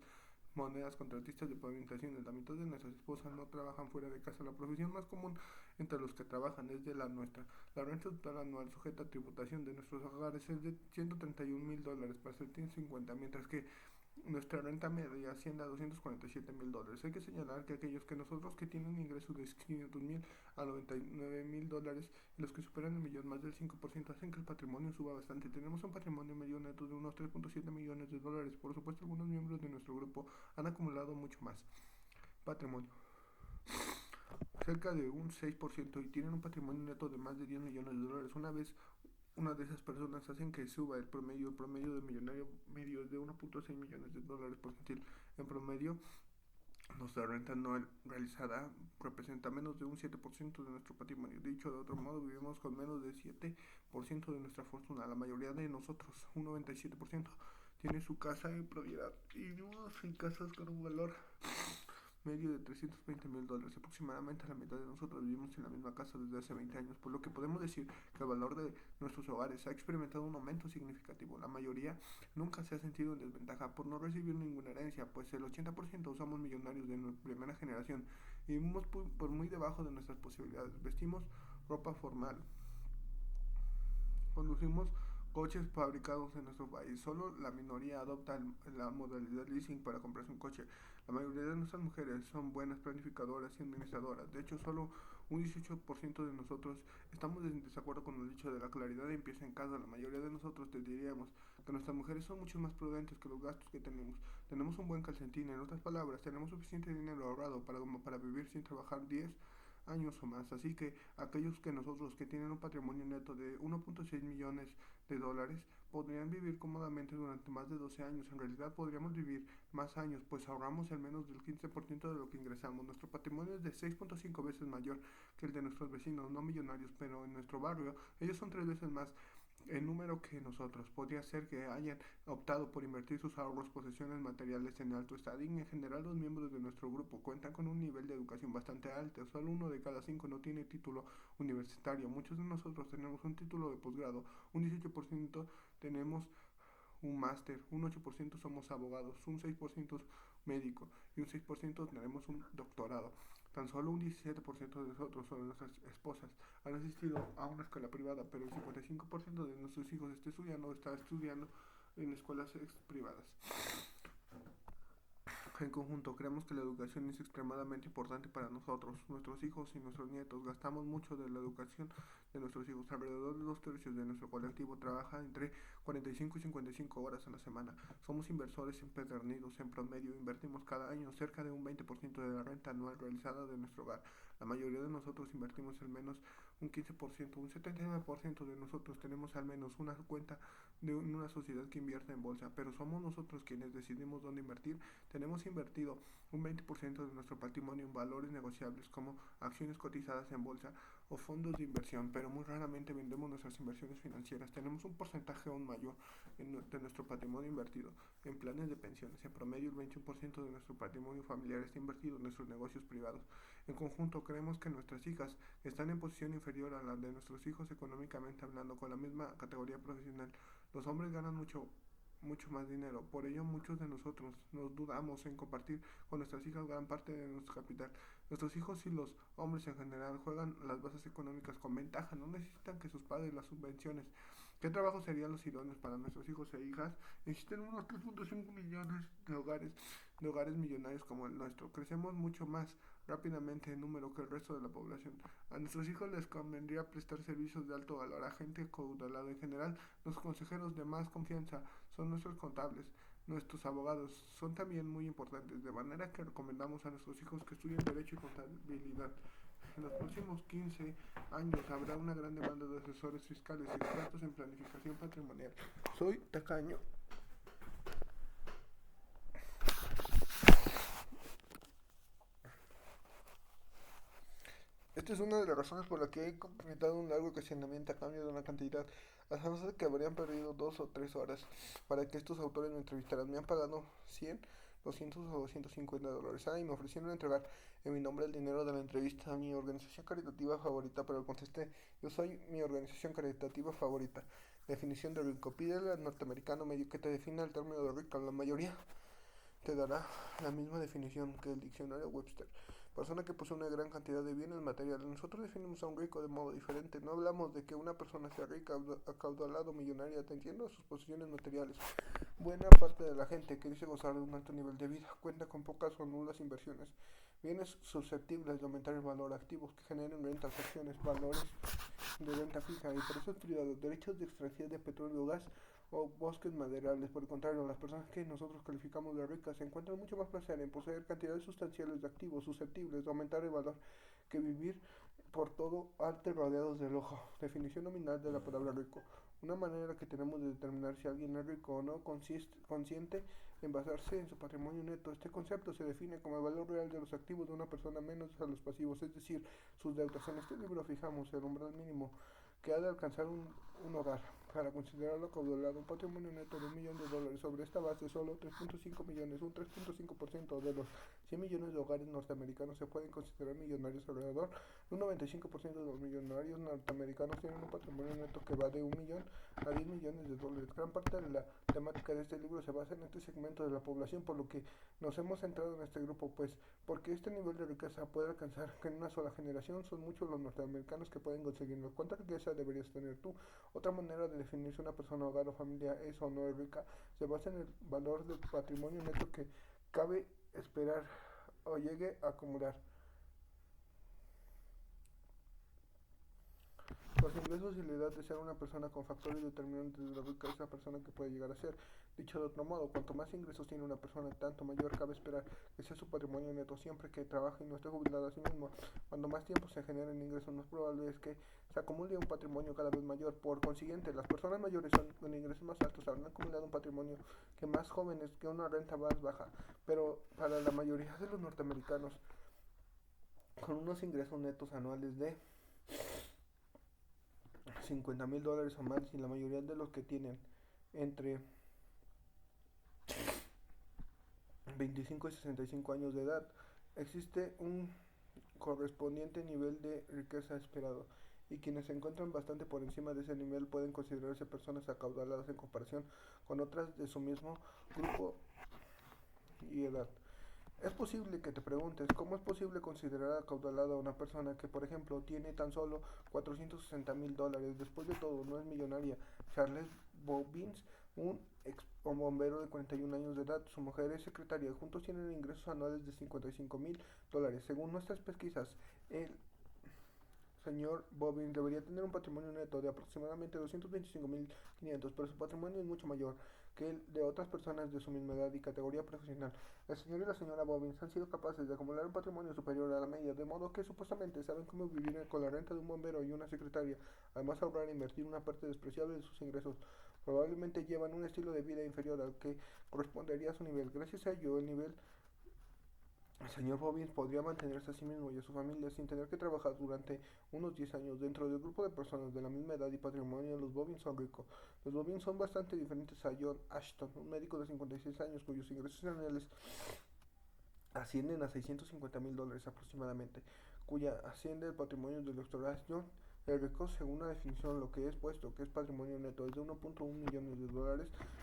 S1: monedas, contratistas de pavimentaciones. La mitad de nuestras esposas no trabajan fuera de casa. La profesión más común entre los que trabajan es de la nuestra. La renta total anual sujeta a tributación de nuestros hogares es de $131,000 para 750, mientras que nuestra renta media asciende a $247,000. Hay que señalar que aquellos que nosotros que tienen ingresos de $500,000 a $99,000 y los que superan el millón, más del 5%, hacen que el patrimonio suba bastante. Tenemos un patrimonio medio neto de unos $3,7 millones. Por supuesto, algunos miembros de nuestro grupo han acumulado mucho más patrimonio, cerca de un 6%, y tienen un patrimonio neto de más de $10 millones. Una de esas personas hacen que suba el promedio de millonario medio es de $1,6 millones por gentil. En promedio, nuestra renta anual realizada representa menos de un 7% de nuestro patrimonio. Dicho de otro modo, vivimos con menos de 7% de nuestra fortuna. La mayoría de nosotros, un 97%, tiene su casa en propiedad y vivimos en casas con un valor medio de $320,000. Aproximadamente la mitad de nosotros vivimos en la misma casa desde hace 20 años, por lo que podemos decir que el valor de nuestros hogares ha experimentado un aumento significativo. La mayoría nunca se ha sentido en desventaja por no recibir ninguna herencia, pues el 80% somos millonarios de nuestra primera generación y vivimos por muy debajo de nuestras posibilidades. Vestimos ropa formal, conducimos coches fabricados en nuestro país. Solo la minoría adopta la modalidad leasing para comprarse un coche. La mayoría de nuestras mujeres son buenas planificadoras y administradoras. De hecho, solo un 18% de nosotros estamos en desacuerdo con el dicho de la claridad empieza en casa. La mayoría de nosotros te diríamos que nuestras mujeres son mucho más prudentes que los gastos que tenemos. Tenemos un buen calcetín, en otras palabras, tenemos suficiente dinero ahorrado para vivir sin trabajar 10 años o más. Así que aquellos que nosotros que tienen un patrimonio neto de 1.6 millones de dólares podrían vivir cómodamente durante más de 12 años. En realidad podríamos vivir más años, pues ahorramos el menos del 15% de lo que ingresamos. Nuestro patrimonio es de 6.5 veces mayor que el de nuestros vecinos no millonarios, pero en nuestro barrio ellos son 3 veces más el número que nosotros. Podría ser que hayan optado por invertir sus ahorros, posesiones materiales en alto estado. En general, los miembros de nuestro grupo cuentan con un nivel de educación bastante alto. Solo 1 de cada 5 no tiene título universitario. Muchos de nosotros tenemos un título de posgrado. Un 18% tenemos un máster, un 8% somos abogados, un 6% médico y un 6% tenemos un doctorado. Tan solo un 17% de nosotros, son nuestras esposas, han asistido a una escuela privada, pero el 55% de nuestros hijos está estudiando en escuelas privadas. En conjunto, creemos que la educación es extremadamente importante para nosotros, nuestros hijos y nuestros nietos. Gastamos mucho de la educación de nuestros hijos. Alrededor de 2 tercios de nuestro colectivo trabaja entre 45 y 55 horas a la semana. Somos inversores empedernidos. En promedio, invertimos cada año cerca de un 20% de la renta anual realizada de nuestro hogar. La mayoría de nosotros invertimos al menos un 15%. Un 79% de nosotros tenemos al menos una cuenta de una sociedad que invierte en bolsa, pero somos nosotros quienes decidimos dónde invertir. Tenemos invertido un 20% de nuestro patrimonio en valores negociables como acciones cotizadas en bolsa o fondos de inversión, pero muy raramente vendemos nuestras inversiones financieras. Tenemos un porcentaje aún mayor de nuestro patrimonio invertido en planes de pensiones. En promedio, el 21% de nuestro patrimonio familiar está invertido en nuestros negocios privados. En conjunto, creemos que nuestras hijas están en posición inferior a la de nuestros hijos económicamente hablando, con la misma categoría profesional. Los hombres ganan mucho más dinero. Por ello, muchos de nosotros nos dudamos en compartir con nuestras hijas gran parte de nuestro capital. Nuestros hijos y los hombres en general juegan las bases económicas con ventaja, no necesitan que sus padres las subvenciones. ¿Qué trabajos serían los idóneos para nuestros hijos e hijas? Existen unos 3.5 millones de hogares millonarios como el nuestro. Crecemos mucho más rápidamente en número que el resto de la población. A nuestros hijos les convendría prestar servicios de alto valor a gente caudalada. En general, los consejeros de más confianza son nuestros contables. Nuestros abogados son también muy importantes, de manera que recomendamos a nuestros hijos que estudien Derecho y Contabilidad. En los próximos 15 años habrá una gran demanda de asesores fiscales y expertos en planificación patrimonial. Soy tacaño. Esta es una de las razones por las que he completado un largo cuestionamiento a cambio de una cantidad. Las de que habrían perdido 2 o 3 horas para que estos autores me entrevistaran. Me han pagado 100, 200 o $250. Y me ofrecieron entregar en mi nombre el dinero de la entrevista a mi organización caritativa favorita, pero contesté, yo soy mi organización caritativa favorita. Definición de rico. Pídele al norteamericano medio que te defina el término de rico. La mayoría te dará la misma definición que el diccionario Webster. Persona que posee una gran cantidad de bienes materiales. Nosotros definimos a un rico de modo diferente. No hablamos de que una persona sea rica, acaudalada o millonaria atendiendo a sus posesiones materiales. Buena parte de la gente que dice gozar de un alto nivel de vida cuenta con pocas o nulas inversiones. Bienes susceptibles de aumentar el valor, activos que generen rentas, acciones, valores de renta fija y precios privados, derechos de extracción de petróleo, gas o bosques maderables. Por el contrario, las personas que nosotros calificamos de ricas se encuentran mucho más placer en poseer cantidades sustanciales de activos susceptibles de aumentar el valor que vivir por todo arte rodeados del ojo. Definición nominal de la palabra rico. Una manera que tenemos de determinar si alguien es rico o no consciente en basarse en su patrimonio neto. Este concepto se define como el valor real de los activos de una persona menos a los pasivos, es decir, sus deudas. En este libro fijamos el umbral mínimo que ha de alcanzar un hogar. Para considerarlo acaudalado, un patrimonio neto de $1 millón. Sobre esta base, solo 3.5 millones, un 3.5% de los 100 millones de hogares norteamericanos se pueden considerar millonarios. Alrededor de un 95% de los millonarios norteamericanos tienen un patrimonio neto que va de 1 millón a $10 millones. Gran parte de la temática de este libro se basa en este segmento de la población, por lo que nos hemos centrado en este grupo, pues porque este nivel de riqueza puede alcanzar que en una sola generación son muchos los norteamericanos que pueden conseguirlo. ¿Cuánta riqueza deberías tener tú? Otra manera de definir si una persona, hogar o familia es o no es rica se basa en el valor del patrimonio neto que cabe esperar o llegue a acumular. Los ingresos y la edad de ser una persona con factores determinantes de la riqueza es la persona que puede llegar a ser. Dicho de otro modo, cuanto más ingresos tiene una persona, tanto mayor cabe esperar que sea su patrimonio neto siempre que trabaje y no esté jubilado a sí mismo. Cuando más tiempo se generen ingresos, más probable es que se acumule un patrimonio cada vez mayor. Por consiguiente, las personas mayores con ingresos más altos habrán acumulado un patrimonio que más jóvenes que una renta más baja. Pero para la mayoría de los norteamericanos, con unos ingresos netos anuales de $50,000 o más, y la mayoría de los que tienen entre 25 y 65 años de edad, existe un correspondiente nivel de riqueza esperado, y quienes se encuentran bastante por encima de ese nivel pueden considerarse personas acaudaladas en comparación con otras de su mismo grupo y edad. Es posible que te preguntes, ¿cómo es posible considerar acaudalada a una persona que, por ejemplo, tiene tan solo $460,000? Después de todo, no es millonaria. Charles Bobbins, un ex bombero de 41 años de edad, su mujer es secretaria, juntos tienen ingresos anuales de $55,000. Según nuestras pesquisas, el señor Bobbin debería tener un patrimonio neto de aproximadamente 225,500, pero su patrimonio es mucho mayor que el de otras personas de su misma edad y categoría profesional. El señor y la señora Bobbins han sido capaces de acumular un patrimonio superior a la media, de modo que supuestamente saben cómo vivir con la renta de un bombero y una secretaria, además ahorrar e invertir una parte despreciable de sus ingresos. Probablemente llevan un estilo de vida inferior al que correspondería a su nivel. Gracias a ello, el señor Bobbins podría mantenerse a sí mismo y a su familia sin tener que trabajar durante unos 10 años. Dentro del grupo de personas de la misma edad y patrimonio, los Bobbins son ricos. Los Bobbins son bastante diferentes a John Ashton, un médico de 56 años cuyos ingresos anuales ascienden a $650,000 aproximadamente, cuya asciende el patrimonio del Dr. Ashton. El rico, según la definición, lo que es puesto que es patrimonio neto es de $1.1 millones,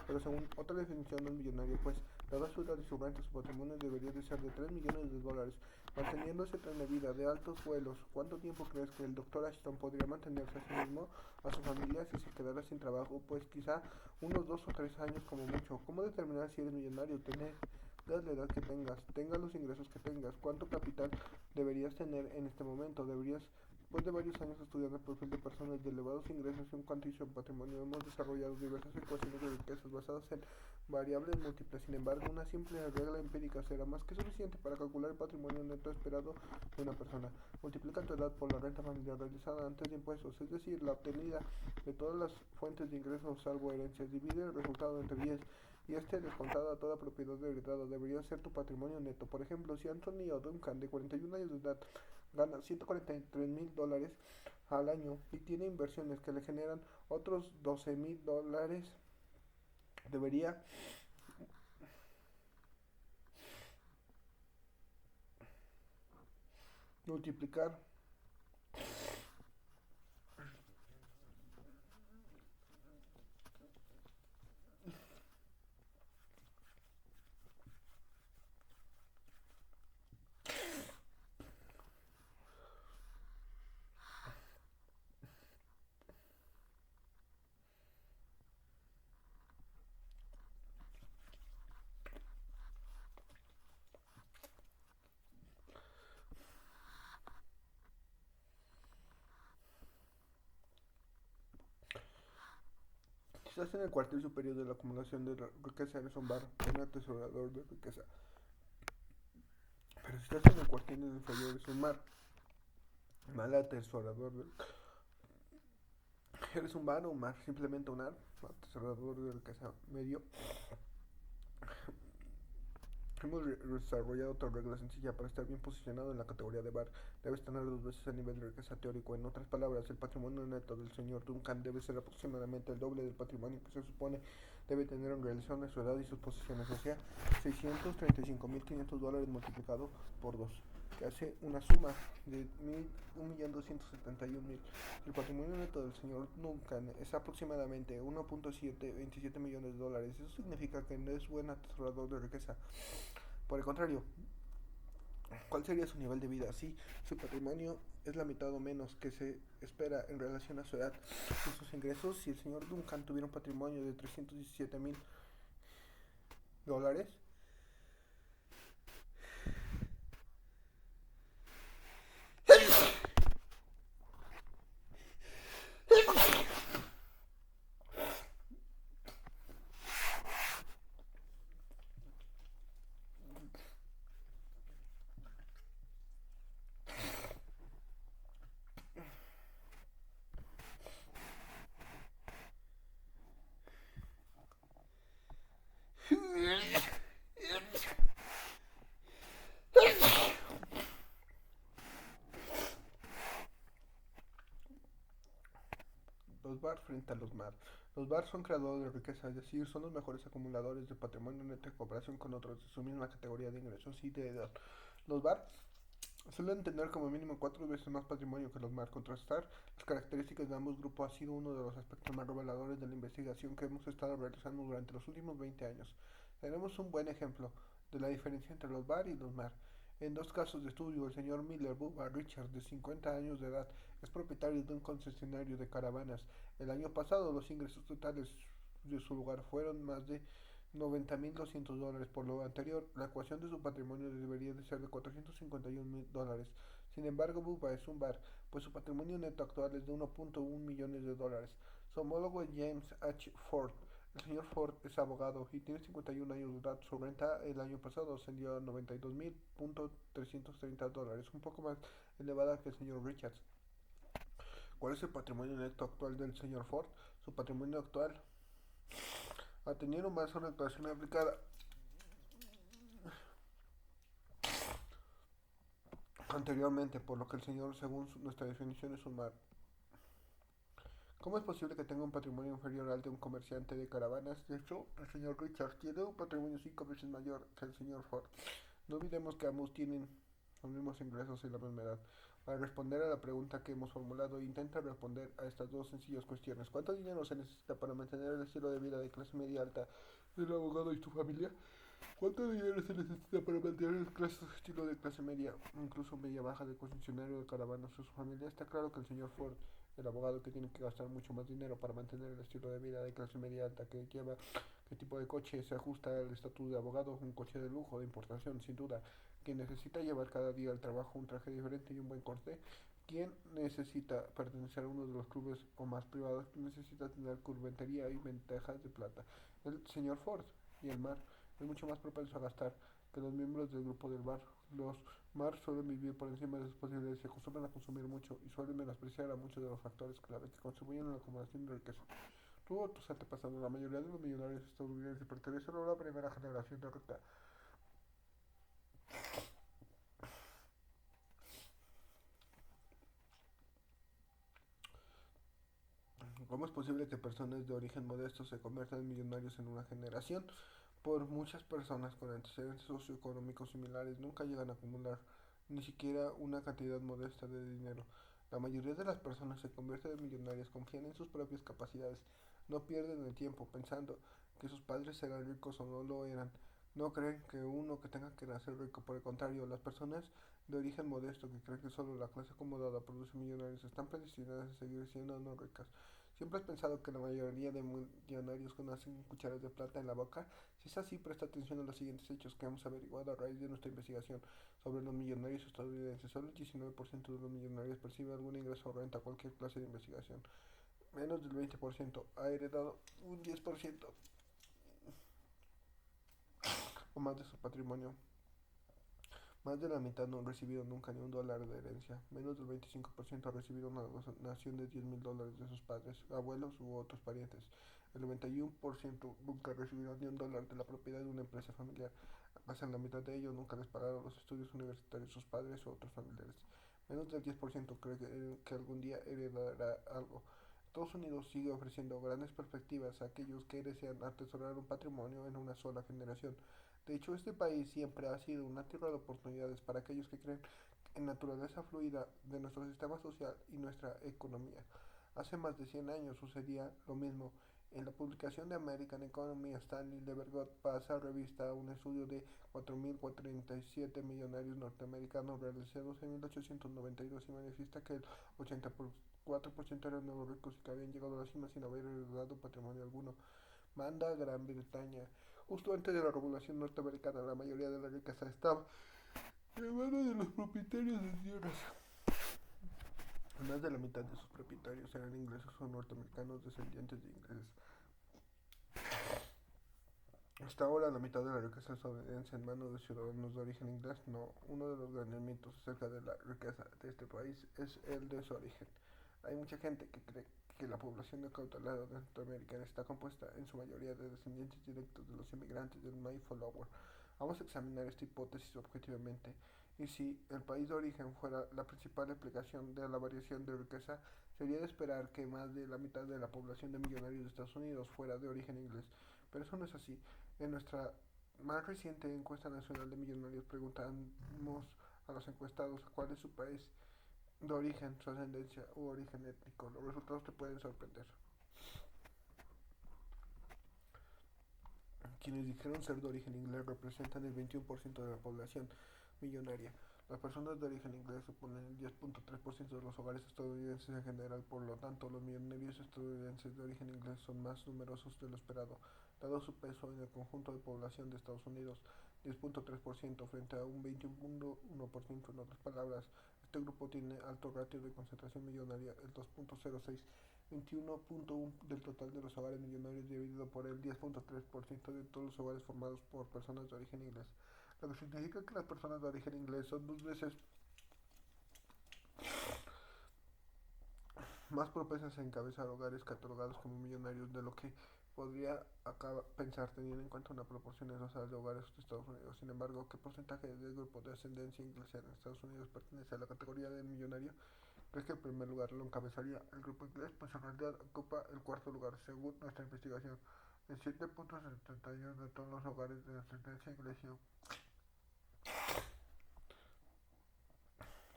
S1: pero según otra definición no es millonario, pues dada su edad y su renta, su patrimonio debería de ser de $3 millones. Manteniendo ese tren de vida de altos vuelos, ¿cuánto tiempo crees que el Dr. Ashton podría mantenerse a sí mismo, a su familia, si se quedara sin trabajo? Pues quizá unos 2 o 3 años como mucho. ¿Cómo determinar si eres millonario? La edad que tengas los ingresos que tengas, cuánto capital deberías tener en este momento. Después de varios años estudiando el perfil de personas de elevados ingresos y un cuantioso patrimonio, hemos desarrollado diversas ecuaciones de riquezas basadas en variables múltiples. Sin embargo, una simple regla empírica será más que suficiente para calcular el patrimonio neto esperado de una persona. Multiplica tu edad por la renta familiar realizada antes de impuestos, es decir, la obtenida de todas las fuentes de ingresos salvo herencias. Divide el resultado entre 10 y este descontado a toda propiedad heredada debería ser tu patrimonio neto. Por ejemplo, si Anthony o Duncan, de 41 años de edad, gana $143,000 al año y tiene inversiones que le generan otros $12,000, debería multiplicar si estás en el cuartil superior de la acumulación de la riqueza, eres un bar, un atesorador de riqueza. Pero si estás en el cuartil inferior, eres un mal atesorador de Eres un bar o un mar, simplemente un atesorador de riqueza medio. Hemos desarrollado otra regla sencilla para estar bien posicionado en la categoría de bar. Debes tener 2 veces el nivel de riqueza teórico. En otras palabras, el patrimonio neto del señor Duncan debe ser aproximadamente el doble del patrimonio que se supone debe tener en relación a su edad y sus posiciones, o sea, $635.500 multiplicado por 2, que hace una suma de 1.271.000. El patrimonio neto del señor Duncan es aproximadamente 1.727 millones de dólares. Eso significa que no es buen atesorador de riqueza. Por el contrario, ¿cuál sería su nivel de vida? Si su patrimonio es la mitad o menos que se espera en relación a su edad y sus ingresos. Si el señor Duncan tuviera un patrimonio de $317.000, los BAR frente a los MAR. Los BAR son creadores de riqueza, es decir, son los mejores acumuladores de patrimonio neto en comparación con otros de su misma categoría de ingresos y de edad. Los BAR suelen tener como mínimo 4 veces más patrimonio que los MAR. Contrastar las características de ambos grupos ha sido uno de los aspectos más reveladores de la investigación que hemos estado realizando durante los últimos 20 años. Tenemos un buen ejemplo de la diferencia entre los BAR y los MAR. En 2 casos de estudio, el señor Miller Bubba Richards, de 50 años de edad, es propietario de un concesionario de caravanas. El año pasado, los ingresos totales de su lugar fueron más de $90.200. Por lo anterior, la ecuación de su patrimonio debería de ser de $451.000. Sin embargo, Bubba es un bar, pues su patrimonio neto actual es de $1.1 millones. Su homólogo es James H. Ford. El señor Ford es abogado y tiene 51 años de edad. Su renta el año pasado ascendió a $92.330, un poco más elevada que el señor Richards. ¿Cuál es el patrimonio neto actual del señor Ford? Su patrimonio actual ha tenido más orientación aplicada anteriormente, por lo que el señor, según nuestra definición, es un mar. ¿Cómo es posible que tenga un patrimonio inferior al de un comerciante de caravanas? De hecho, el señor Richard tiene un patrimonio 5 veces mayor que el señor Ford. No olvidemos que ambos tienen los mismos ingresos y la misma edad. Para responder a la pregunta que hemos formulado, intenta responder a estas dos sencillas cuestiones. ¿Cuánto dinero se necesita para mantener el estilo de vida de clase media alta del abogado y su familia? ¿Cuánto dinero se necesita para mantener el estilo de clase media, incluso media baja, del concesionario de caravanas o su familia? Está claro que el señor Ford, el abogado, que tiene que gastar mucho más dinero para mantener el estilo de vida de clase media alta que lleva. ¿Qué tipo de coche se ajusta al estatus de abogado? Un coche de lujo, de importación, sin duda. ¿Quién necesita llevar cada día al trabajo un traje diferente y un buen corte? ¿Quién necesita pertenecer a uno de los clubes o más privados? ¿Quién necesita tener curventería y ventajas de plata? El señor Ford. Y el mar es mucho más propenso a gastar que los miembros del grupo del bar. Los mar suelen vivir por encima de sus posibilidades, se acostumbran a consumir mucho y suelen menospreciar a muchos de los factores clave que contribuyen a la acumulación de riqueza. Tú o tus antepasados, la mayoría de los millonarios estadounidenses pertenecen a la primera generación de rica. ¿Cómo es posible que personas de origen modesto se conviertan en millonarios en una generación? Por muchas personas con antecedentes socioeconómicos similares nunca llegan a acumular ni siquiera una cantidad modesta de dinero. La mayoría de las personas se convierten en millonarias, confían en sus propias capacidades, no pierden el tiempo pensando que sus padres eran ricos o no lo eran. No creen que uno que tenga que nacer rico. Por el contrario, las personas de origen modesto que creen que solo la clase acomodada produce millonarios están predestinadas a seguir siendo no ricas. ¿Siempre has pensado que la mayoría de millonarios nacen con cucharas de plata en la boca? Si es así, presta atención a los siguientes hechos que hemos averiguado a raíz de nuestra investigación sobre los millonarios estadounidenses. Solo el 19% de los millonarios percibe algún ingreso o renta, cualquier clase de investigación. Menos del 20% ha heredado un 10% o más de su patrimonio. Más de la mitad no han recibido nunca ni $1 de herencia. Menos del 25% ha recibido una donación de $10.000 de sus padres, abuelos u otros parientes. El 91% nunca recibió ni un dólar de la propiedad de una empresa familiar. Casi la mitad de ellos nunca les pagaron los estudios universitarios sus padres o otros familiares. Menos del 10% cree que algún día heredará algo. Estados Unidos sigue ofreciendo grandes perspectivas a aquellos que desean atesorar un patrimonio en una sola generación. De hecho, este país siempre ha sido una tierra de oportunidades para aquellos que creen en la naturaleza fluida de nuestro sistema social y nuestra economía. Hace más de 100 años sucedía lo mismo. En la publicación de American Economy, Stanley Levergott pasa a revista un estudio de 4.047 millonarios norteamericanos realizados en 1892 y manifiesta que el 84% eran nuevos ricos y que habían llegado a la cima sin haber heredado patrimonio alguno. Manda a Gran Bretaña. Justo antes de la Revolución Norteamericana, la mayoría de la riqueza estaba en manos de los propietarios de tierras. Más de la mitad de sus propietarios eran ingleses o norteamericanos descendientes de ingleses. Hasta ahora la mitad de la riqueza estadounidense en manos de ciudadanos de origen inglés. No, uno de los grandes mitos acerca de la riqueza de este país es el de su origen. Hay mucha gente que cree que la población acaudalada de Norteamérica está compuesta en su mayoría de descendientes directos de los inmigrantes del Mayflower. Vamos a examinar esta hipótesis objetivamente y si el país de origen fuera la principal explicación de la variación de riqueza, sería de esperar que más de la mitad de la población de millonarios de Estados Unidos fuera de origen inglés. Pero eso no es así. En nuestra más reciente encuesta nacional de millonarios preguntamos a los encuestados cuál es su país de origen, su ascendencia u origen étnico. Los resultados te pueden sorprender. Quienes dijeron ser de origen inglés representan el 21% de la población millonaria. Las personas de origen inglés suponen el 10.3% de los hogares estadounidenses en general, por lo tanto, los millonarios estadounidenses de origen inglés son más numerosos de lo esperado, dado su peso en el conjunto de población de Estados Unidos, 10.3% frente a un 21.1%. En otras palabras, este grupo tiene alto ratio de concentración millonaria, el 2.06, 21.1 del total de los hogares millonarios dividido por el 10.3% de todos los hogares formados por personas de origen inglés, lo que significa que las personas de origen inglés son 2 veces más propensas a encabezar hogares catalogados como millonarios de lo que podría pensar teniendo en cuenta una proporción exhaustiva de hogares de Estados Unidos. Sin embargo, ¿qué porcentaje del grupo de ascendencia inglesa en Estados Unidos pertenece a la categoría de millonario? ¿Crees que el primer lugar lo encabezaría el grupo inglés? Pues en realidad ocupa el cuarto lugar, según nuestra investigación. El 7.71 de todos los hogares de ascendencia inglesa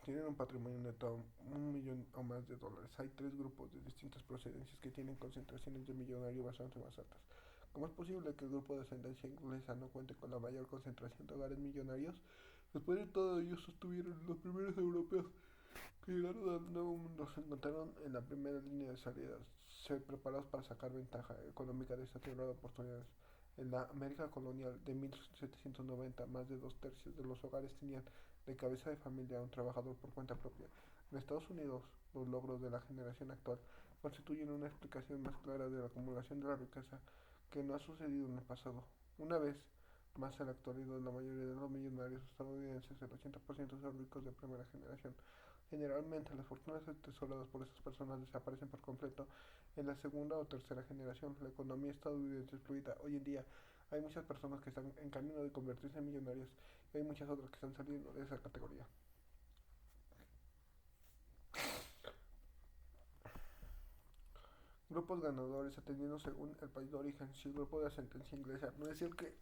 S1: tienen un patrimonio neto de $1 millón o más. Hay 3 grupos de distintas procedencias que tienen concentraciones de millonario bastante más altas. ¿Cómo es posible que el grupo de ascendencia inglesa no cuente con la mayor concentración de hogares millonarios? Después de todo, ellos sostuvieron los primeros europeos que llegaron al Nuevo Mundo. Se encontraron en la primera línea de salida, ser preparados para sacar ventaja económica de esta tierra de oportunidades. En la América colonial de 1790, más de 2 tercios de los hogares tenían de cabeza de familia a un trabajador por cuenta propia. En Estados Unidos, los logros de la generación actual constituyen una explicación más clara de la acumulación de la riqueza que no ha sucedido en el pasado. Una vez más, en la actualidad, la mayoría de los millonarios estadounidenses, el 80%, son ricos de primera generación. Generalmente, las fortunas atesoradas por estas personas desaparecen por completo en la segunda o tercera generación. La economía estadounidense es fluida. Hoy en día hay muchas personas que están en camino de convertirse en millonarios y hay muchas otras que están saliendo de esa categoría. Grupos ganadores atendiendo según el país de origen. Si el grupo de ascendencia inglesa no es el que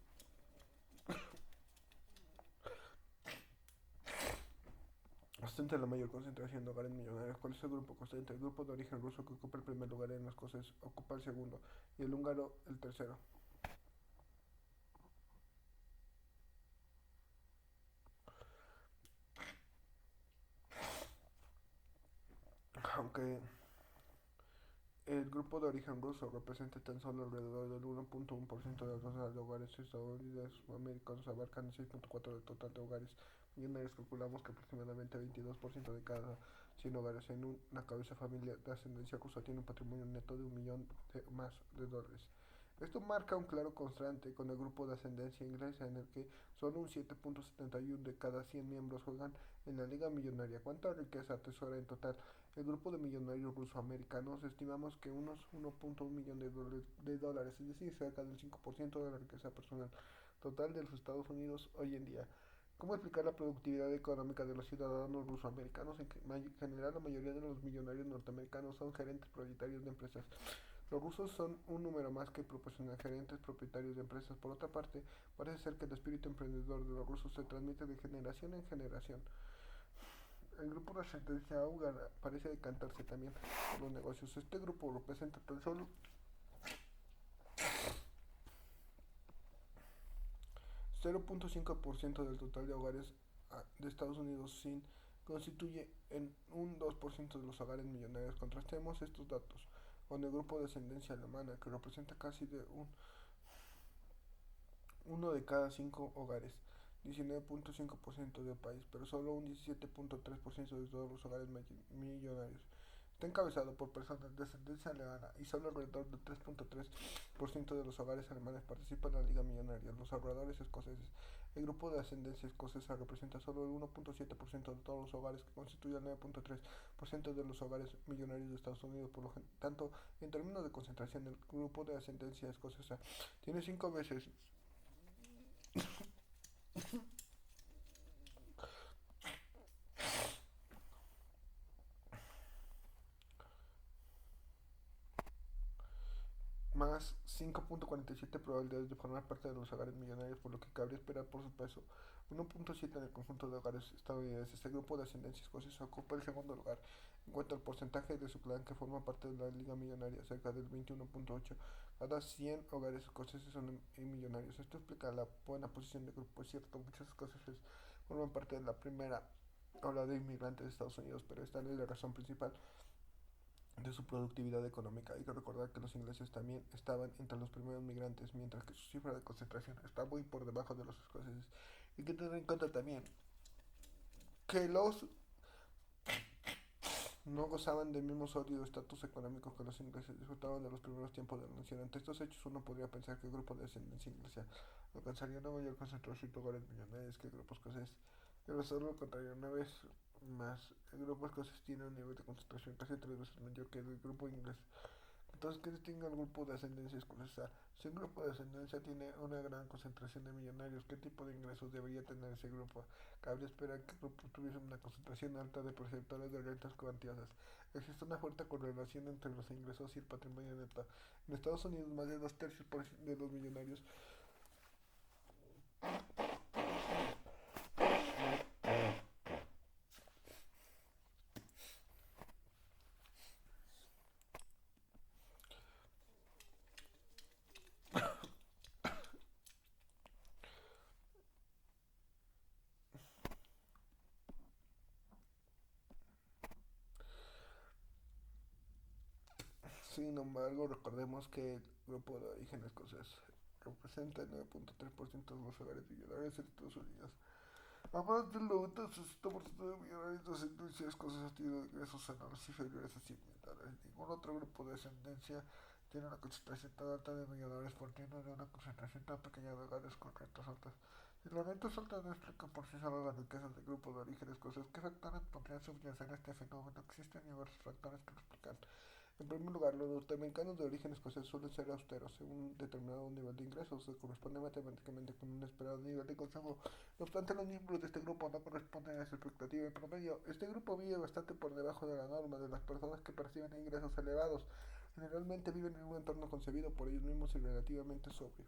S1: ostenta la mayor concentración de hogares millonarios, ¿cuál es el grupo constante? El grupo de origen ruso, que ocupa el primer lugar en las cosas, ocupa el segundo y el húngaro el tercero. Aunque el grupo de origen ruso representa tan solo alrededor del 1.1% del total de hogares estadounidenses o americanos, abarcan el 6.4% del total de hogares millonarios. Calculamos que aproximadamente 22% de cada 100 hogares en una cabeza familiar de ascendencia rusa tiene un patrimonio neto de $1 millón más de dólares. Esto marca un claro contraste con el grupo de ascendencia inglesa en el que solo un 7.71 de cada 100 miembros juegan en la Liga Millonaria. ¿Cuánta riqueza atesora en total el grupo de millonarios ruso-americanos? Estimamos que unos 1.1 millón de dólares, es decir, cerca del 5% de la riqueza personal total de los Estados Unidos hoy en día. ¿Cómo explicar la productividad económica de los ciudadanos ruso-americanos? En general, la mayoría de los millonarios norteamericanos son gerentes propietarios de empresas. Los rusos son un número más que proporcionan gerentes propietarios de empresas. Por otra parte, parece ser que el espíritu emprendedor de los rusos se transmite de generación en generación. El grupo de ascendencia húngara parece decantarse también por los negocios. Este grupo representa tan solo 0.5% del total de hogares de Estados Unidos sin constituye en un 2% de los hogares millonarios. Contrastemos estos datos con el grupo de ascendencia alemana, que representa casi de uno de cada cinco hogares, 19.5% del país, pero solo un 17.3% de todos los hogares millonarios. Está encabezado por personas de ascendencia alemana y solo alrededor del 3.3% de los hogares alemanes participan en la Liga Millonaria. Los ahorradores escoceses. El grupo de ascendencia escocesa representa solo el 1.7% de todos los hogares, que constituye el 9.3% de los hogares millonarios de Estados Unidos. Por lo tanto, en términos de concentración, el grupo de ascendencia escocesa tiene 5 veces más 5.47 probabilidades de formar parte de los hogares millonarios, por lo que cabría esperar por su peso 1.7 en el conjunto de hogares estadounidenses. Este grupo de ascendencia escocesa ocupa el segundo lugar en cuanto al porcentaje de su clan que forma parte de la Liga Millonaria, cerca del 21.8. Cada 100 hogares escoceses son millonarios. Esto explica la buena posición del grupo. Es cierto, muchos escoceses forman parte de la primera ola de inmigrantes de Estados Unidos, pero esta no es la razón principal de su productividad económica. Hay que recordar que los ingleses también estaban entre los primeros migrantes, mientras que su cifra de concentración está muy por debajo de los escoceses. Hay que tener en cuenta también que los no gozaban del mismo sólido estatus económico que los ingleses, disfrutaban de los primeros tiempos de la nación. Ante estos hechos, uno podría pensar que el grupo de ascendencia inglesa alcanzaría una mayor concentración de hogares millonarios que el grupo escocés. Pero solo lo contrario, una vez más, el grupo escocés tiene un nivel de concentración casi 3 veces mayor que el grupo inglés. Entonces, ¿qué distingue al grupo de ascendencia escocesa? Si un grupo de ascendencia tiene una gran concentración de millonarios, ¿qué tipo de ingresos debería tener ese grupo? Cabría esperar que el grupo tuviese una concentración alta de perceptores de rentas cuantiosas. Existe una fuerte correlación entre los ingresos y el patrimonio neto. En Estados Unidos, más de 2 tercios de los millonarios Sin embargo, recordemos que el grupo de origen escocés representa el 9.3% de los hogares millonarios en Estados Unidos. Además del 90-60% de millonarios de ascendencia escocesa tienen ingresos anuales inferiores a 100 mil dólares. Ningún otro grupo de ascendencia tiene una concentración tan alta de millonarios partiendo de una concentración tan pequeña de hogares con rentas altas. Si las rentas altas no explican por sí solas las riquezas del grupo de origen escocés, ¿qué factores podrían subyacer a este fenómeno? Existen diversos factores que lo explican. En primer lugar, los norteamericanos de origen escocés suelen ser austeros según un determinado nivel de ingresos, que corresponde matemáticamente con un esperado nivel de consumo. No obstante, los miembros de este grupo no corresponden a esa expectativa en promedio. Este grupo vive bastante por debajo de la norma de las personas que perciben ingresos elevados. Generalmente viven en un entorno concebido por ellos mismos y relativamente sobrio.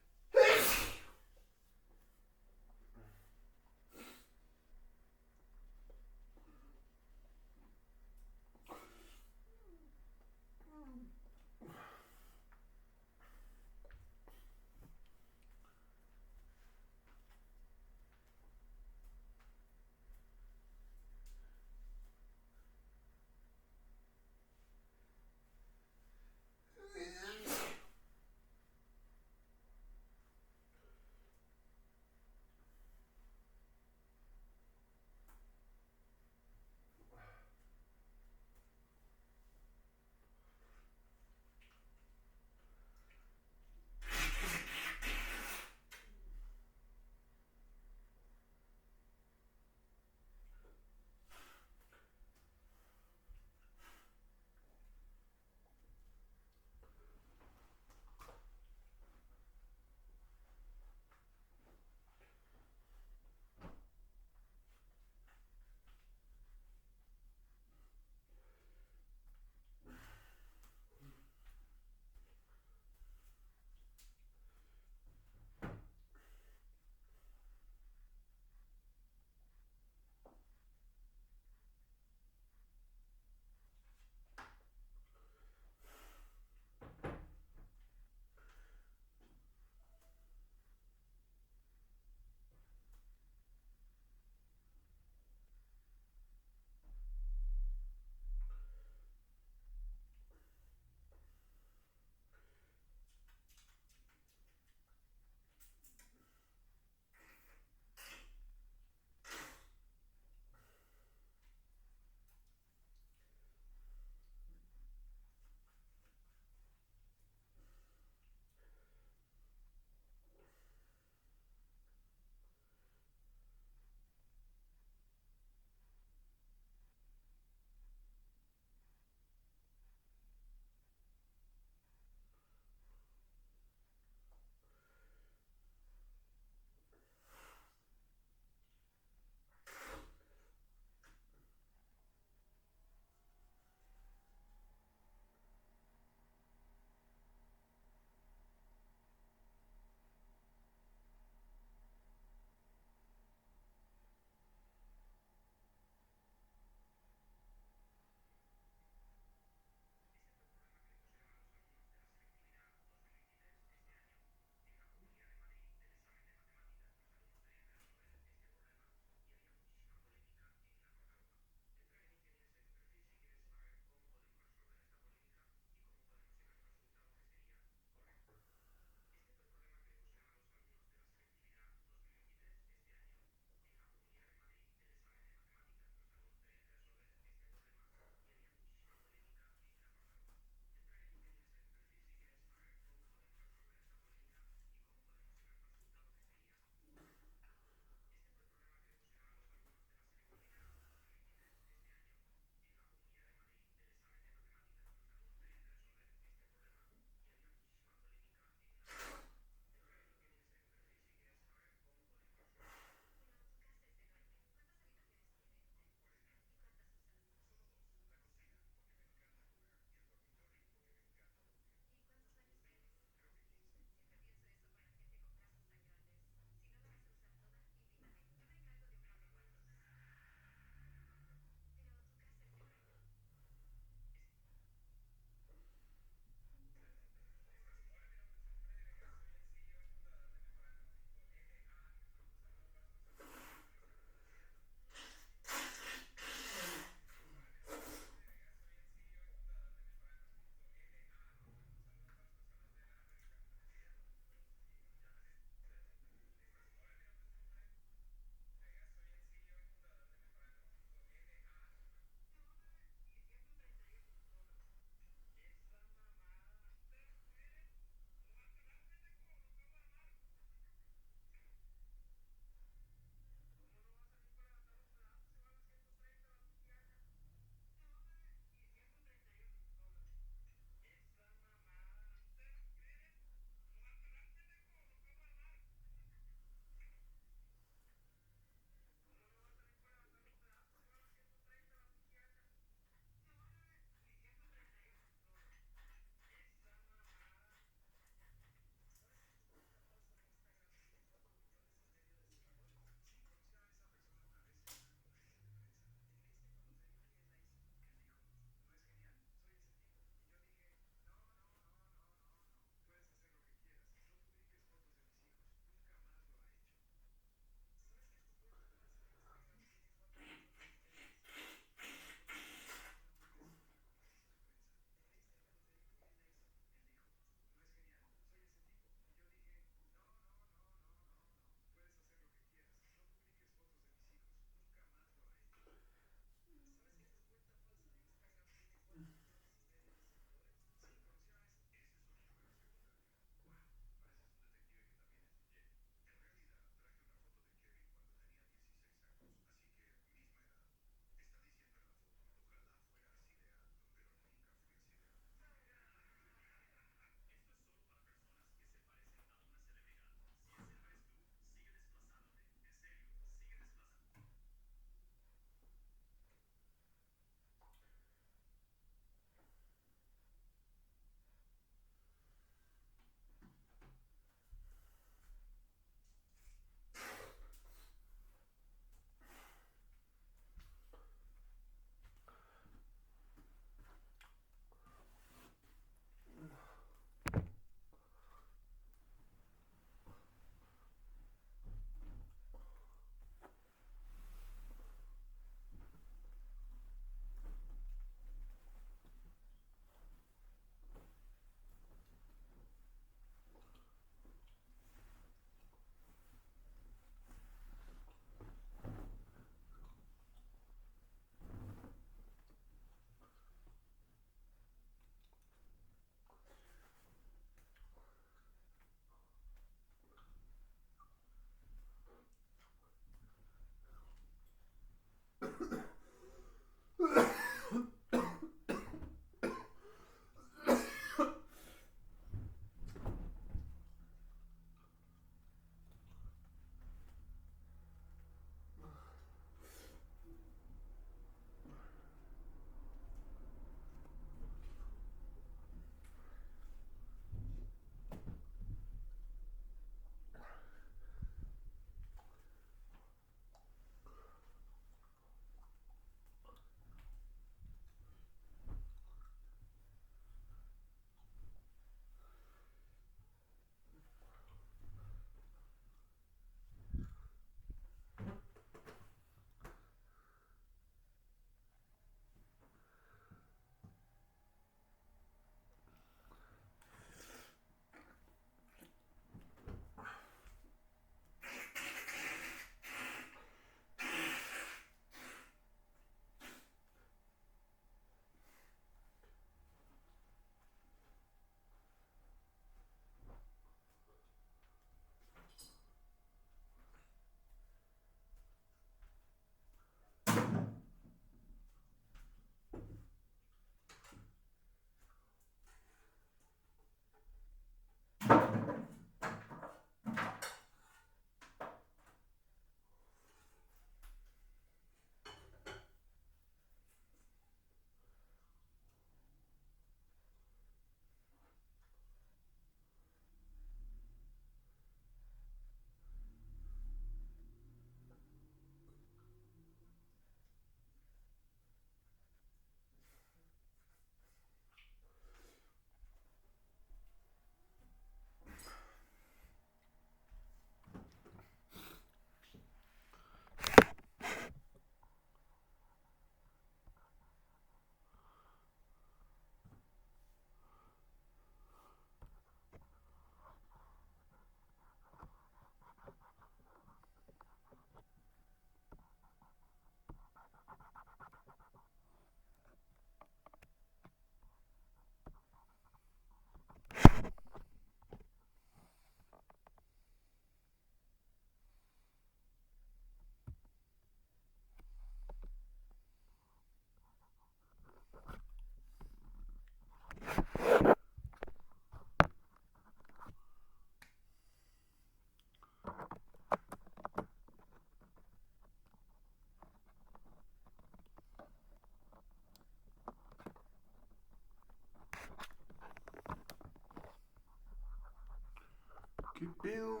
S1: ¿Qué pedo?